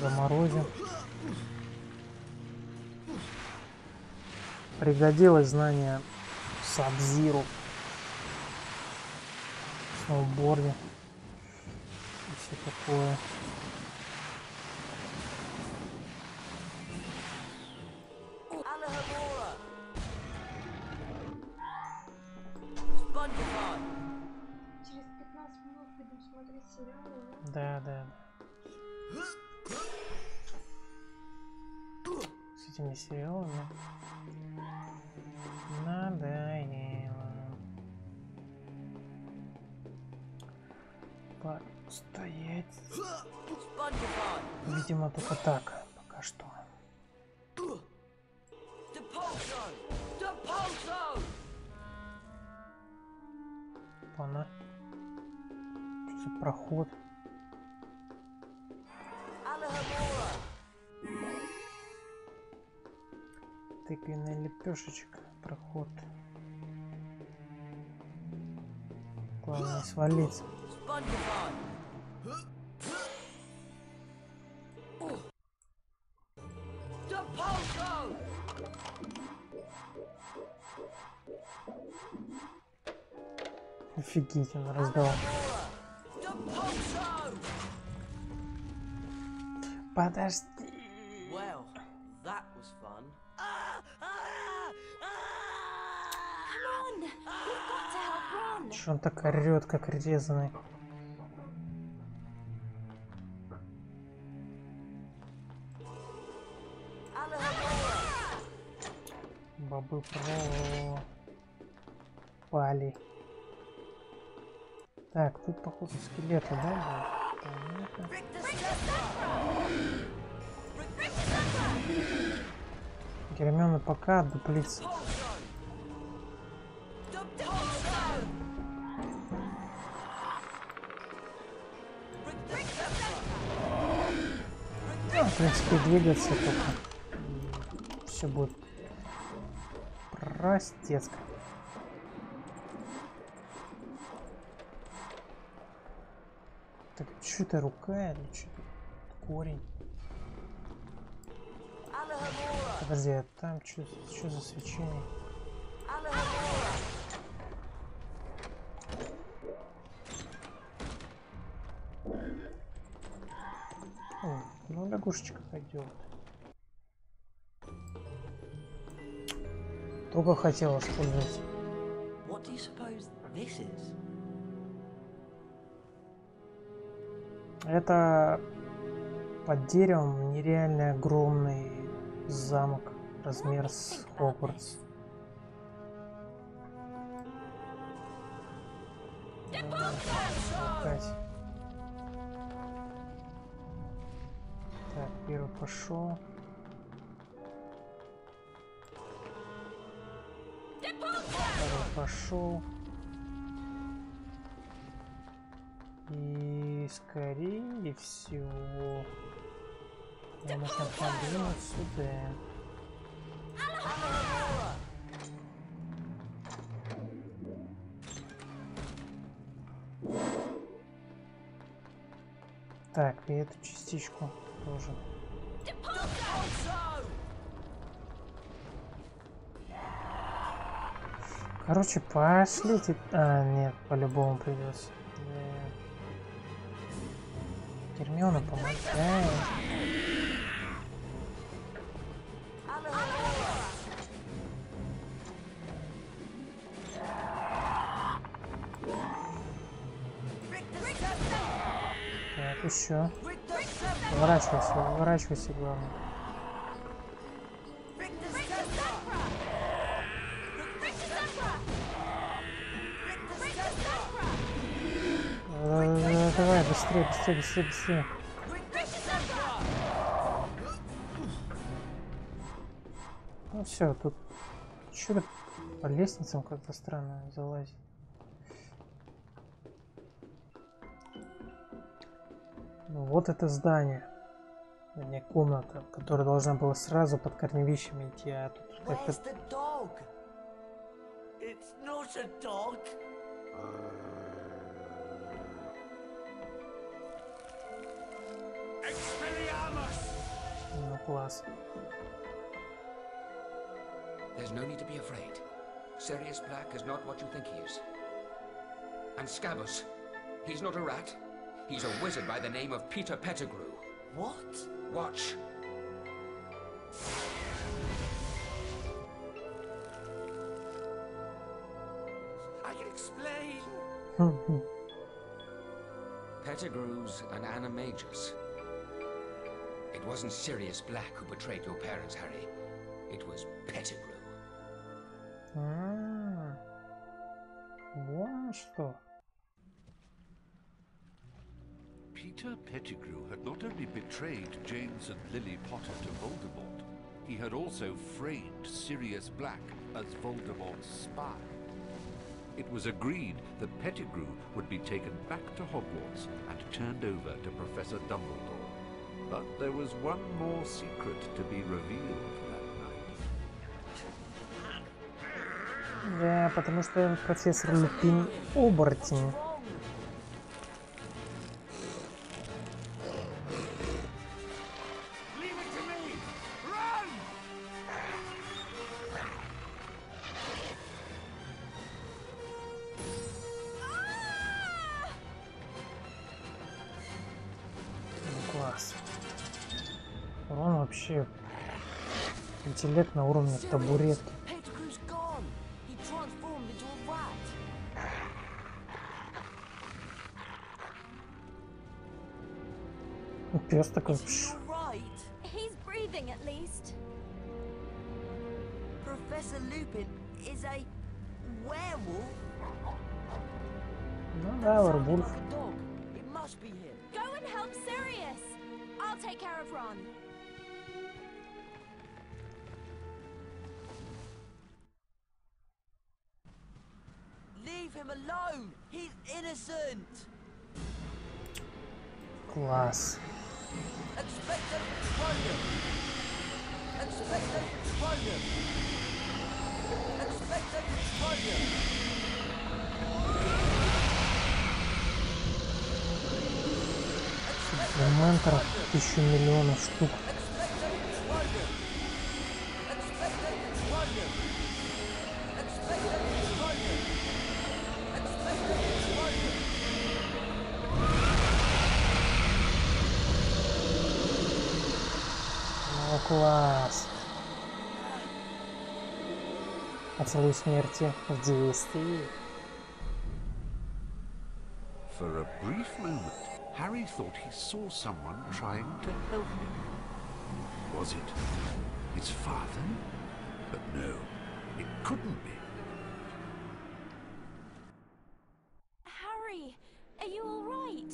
Заморозим. Пригодилось знание Саб-Зиру, сноуборде и все такое. Через 15 минут будем смотреть сериал. Да. С этими сериалами надоело постоять. Видимо, только так пока что. Пана. Что за проход? Тыквенная лепешечка, проход. Главное не свалиться. Офигеть, он раздал. Подожди. Что он так орёт, как резаный? Бобы пропали. Так, тут походу скелеты, да? Гермиона пока дуплится. В принципе, двигаться только. Все будет простецко. Так, что это рука или что-то? Корень. Подожди, а там что за свечение? О, ну лягушечка пойдет. Только хотел использовать. Это под деревом нереально огромный замок размер с Хогвартс. Так, первый пошел. Второй пошел. И скорее всего нам нужно подвинуть сюда. Так, и эту частичку тоже. Короче, пошлите. А, нет, по-любому придется. Гермиона, помогай. Еще. Поворачивайся, поворачивайся, главное. Давай, быстрее, быстрее, быстрее, быстрее. Ну все, тут что-то по лестницам как-то странно залазить. Ну, вот это здание. Вернее, комната, которая должна была сразу под корневищами идти, а тут как-то... Ну, класс. There's no need to be afraid. Sirius Black is not what you think he is. And Scabbers, he's not a rat. He's a wizard by the name of Peter Pettigrew. What? Watch. I can explain. Pettigrew's an animagus. It wasn't Sirius Black who betrayed your parents, Harry. It was Pettigrew. Вот что. Peter Pettigrew had not only betrayed James and Lily Potter to Voldemort, he had also framed Sirius Black as Voldemort's spy. It was agreed that Pettigrew would be taken back to Hogwarts and turned over to Professor Dumbledore. But there was one more secret to be revealed that night. Да, потому что профессор Люпин оборотень. Он вообще интеллект на уровне табуретки. Пес такой. Ну да, Варвульф. Take care of Ron. Leave him alone. He's innocent. Класс. Expecto Patronum. Expecto Patronum. Expecto Patronum. Элементов 1000 миллионов штук. Ну, класс. Поцелуй смерти в действии. For a brief moment, Harry thought he saw someone trying to help him. Was it his father? But no, it couldn't be. Harry, are you all right?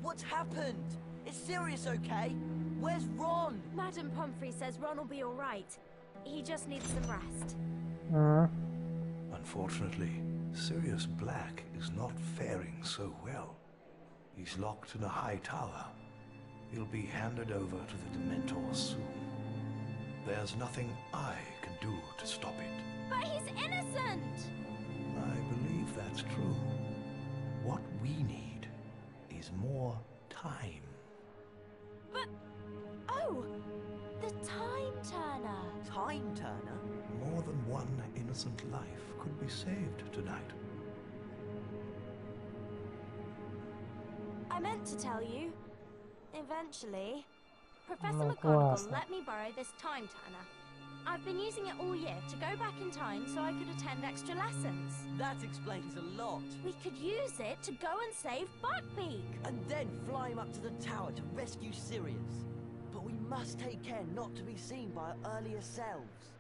What's happened? Is Sirius okay? Where's Ron? Madam Pomfrey says Ron will be all right. He just needs some rest. Unfortunately, Sirius Black is not faring so well. He's locked in a high tower. He'll be handed over to the Dementors soon. There's nothing I can do to stop it. But he's innocent! I believe that's true. What we need is more time. But... oh! The Time Turner! Time Turner? More than one innocent life could be saved tonight. I meant to tell you. Eventually, Professor Ну, McGonagall классно. let me borrow this Time Turner. I've been using it all year to go back in time so I could attend extra lessons. That explains a lot. We could use it to go and save Buckbeak. And then fly him up to the tower to rescue Sirius. But we must take care not to be seen by our earlier selves.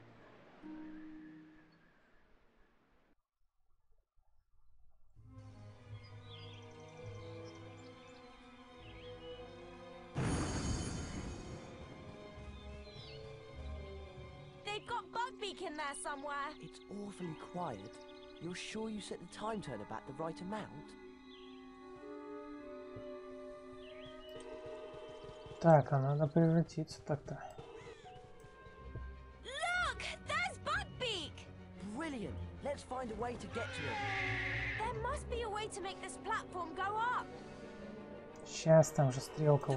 They've got Buckbeak in there somewhere. It's awfully quiet. You're sure you set the time turner back the right amount? Так, а надо превратиться так-то. Look, there's Buckbeak. Brilliant. Let's find a way to get to him. There must be a way to make this platform go up. Сейчас там же стрелка.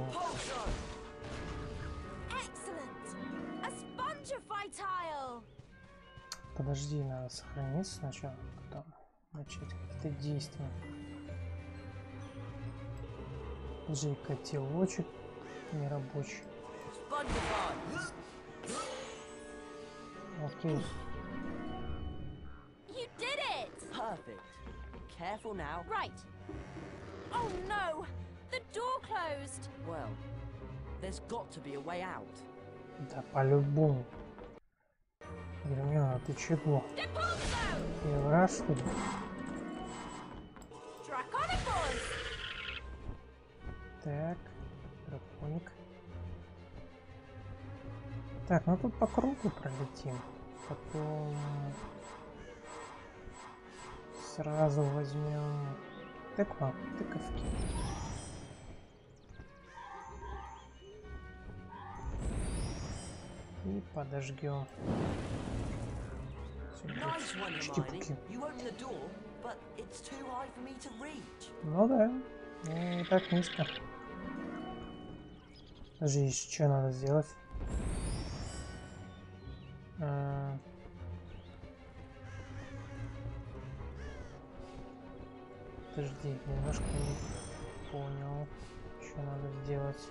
Подожди, надо сохраниться сначала, потом начать какие-то действия. Же котелочек нерабочий. Окей. You did it! Perfect. Careful now. Right. Oh no! The door closed. Well, there's got to be a way out. Да по-любому. Гермиона, ты чего? Игра, что ли? Так, драконик. Так, ну тут по кругу пролетим. Потом сразу возьмем тыковки. И подожгем. Ну да, не так низко. Даже еще что надо сделать. Подожди, немножко не понял, что надо сделать.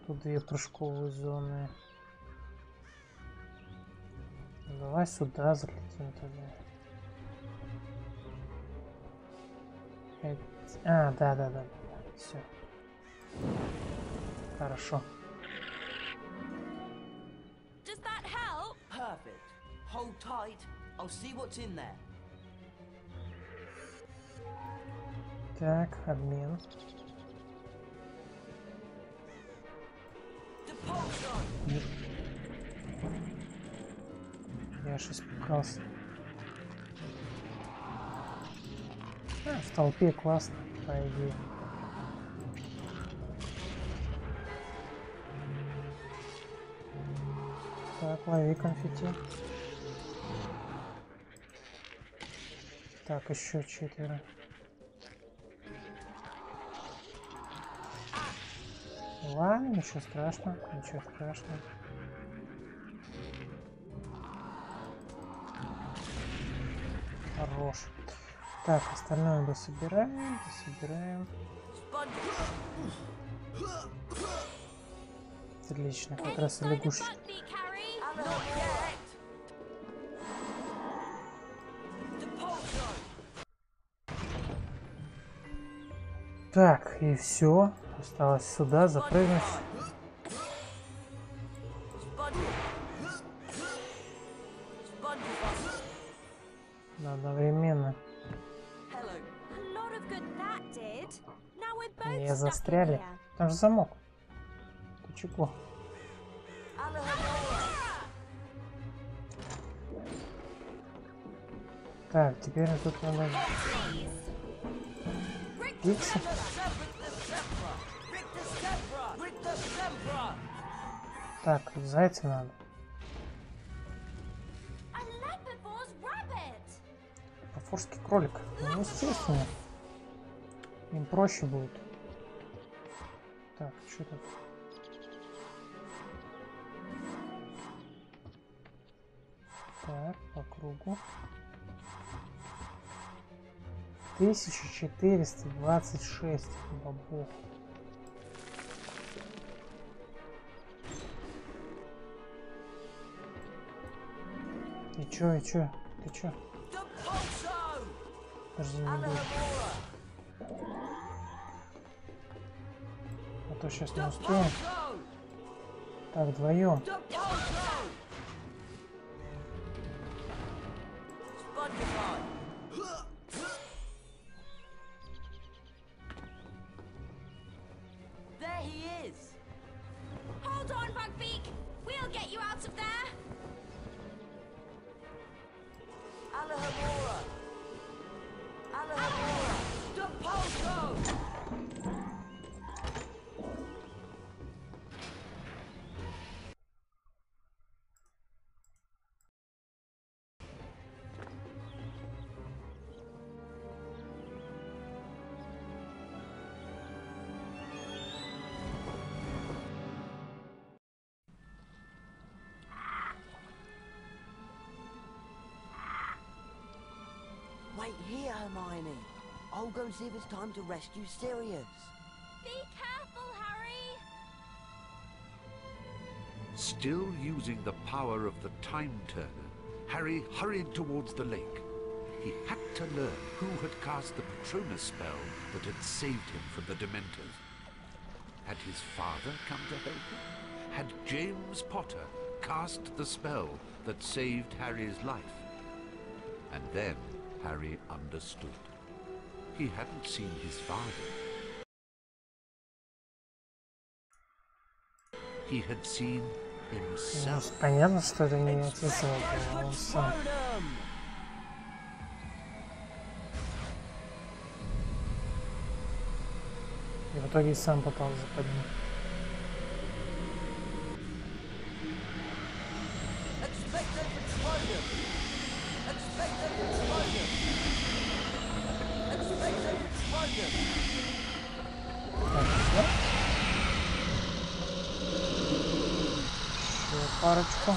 Тут 2 прыжковые зоны. Давай сюда залетим тогда. А, да. Все. Хорошо. Does that help? Perfect. Hold tight. I'll see what's in there. Так, обмен. Я аж испугался. В толпе классно, по идее. Так, лови конфетти. Так, еще 4. Ладно, ничего страшного, ничего страшного. Хорош. Так, остальное дособираем. Отлично, как раз и лягушечка. Так, и все. Осталось сюда запрыгнуть. Одновременно. Не застряли. Там же замок. Ты чего? Так, теперь тут надо... Пикси. Так, зайца надо. Пафорский кролик. Ну, естественно. Им проще будет. Так, что тут? Так, по кругу. 1426 бабов. И чё? Ты чё? Подожди, не буду. А то сейчас не успеем. Так, вдвоем. There he is. Hold on, Bugbeak. We'll get you out of there. Alahamora! Alahamora! Depulso! Wait here, Hermione. I'll go and see if it's time to rescue Sirius. Be careful, Harry. Still using the power of the Time Turner, Harry hurried towards the lake. He had to learn who had cast the Patronus spell that had saved him from the Dementors. Had his father come to help him? Had James Potter cast the spell that saved Harry's life? And then Harry understood. He hadn't seen his father. He had seen himself. Понятно, что это не отец его, а он сам. И в итоге сам попал в западню. Парочку.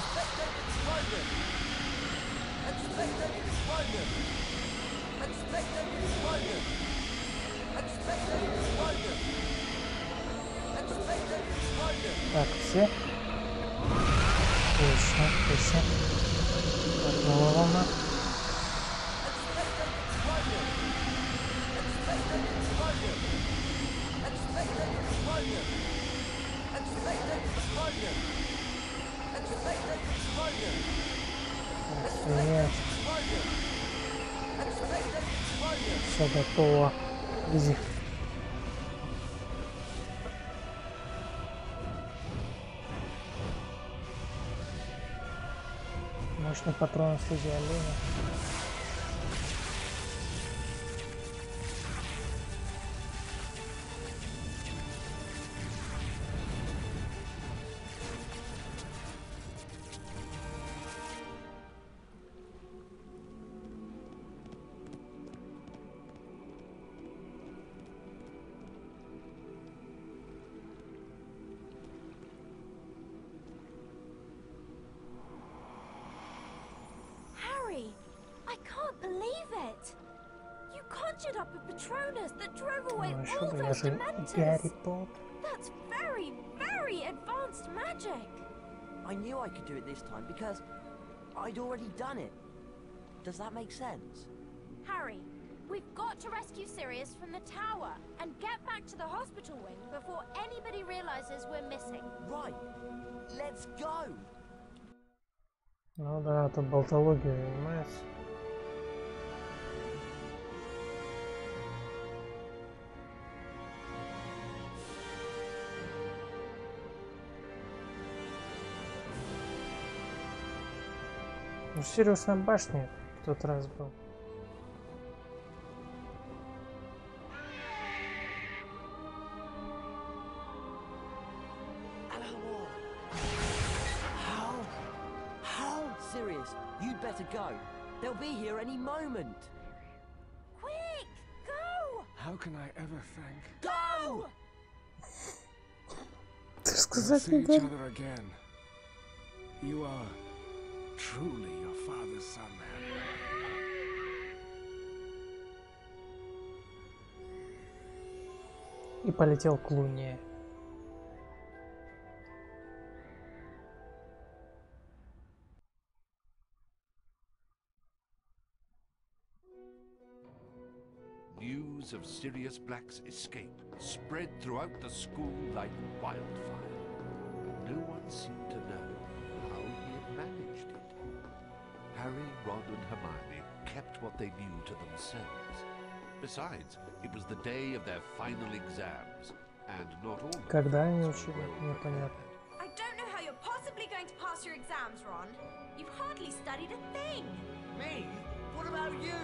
Так, все. Отлично. Одного волна. Все готово. Изи. Мощный патрон слизи оленя. I can't believe it! You conjured up a Patronus that drove away all those Dementors! Гарри Поттер. That's very, very advanced magic! I knew I could do it this time because I'd already done it. Does that make sense? Harry, we've got to rescue Sirius from the tower and get back to the hospital wing before anybody realizes we're missing. Right. Let's go! Ну да, тут болтология занимается. Ну, Сириус на башне в тот раз был. Sirius, you'd better go. They'll be here any moment. Quick, go! How can I ever thank? Go! We'll see each other again. You are truly your father's son, Harry. И полетел к Луне. news of Sirius Black's escape spread throughout the school like wildfire. No one seemed to know how he had managed it. Harry, Ron and Hermione kept what they knew to themselves. Besides, it was the day of their final exams, and not all Когда они учили, непонятно. I don't know how you're possibly going to pass your exams, Ron. You've hardly studied a thing. Me? What about you?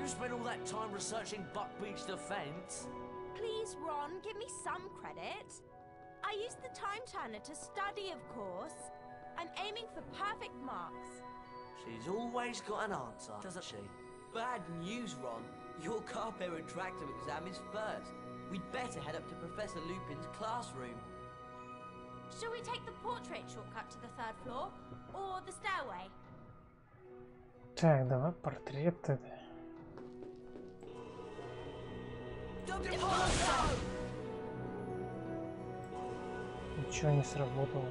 You spent all that time researching Buckbeach's defense. Please, Ron, give me some credit. I used the time turner to study, of course. I'm aiming for perfect marks. She's always got an answer, doesn't she? Bad news, Ron. Your carpet retractum exam is first. We'd better head up to Professor Lupin's classroom. Shall we take the portrait shortcut to the third floor? Or the stairway? Так, давай портрет тогда. Ничего не сработало.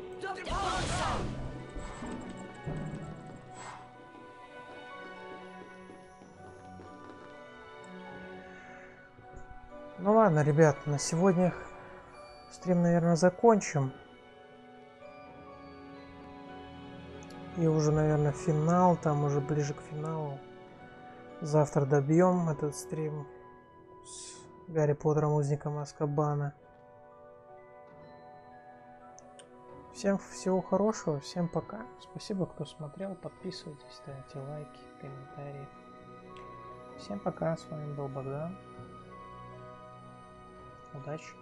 Ну ладно, ребят, на сегодня стрим, наверное, закончим. И уже, наверное, финал, там уже ближе к финалу. Завтра добьем этот стрим с Гарри Поттером, Узником Азкабана. Всем всего хорошего, всем пока. Спасибо, кто смотрел, подписывайтесь, ставьте лайки, комментарии. Всем пока, с вами был Богдан. Удачи.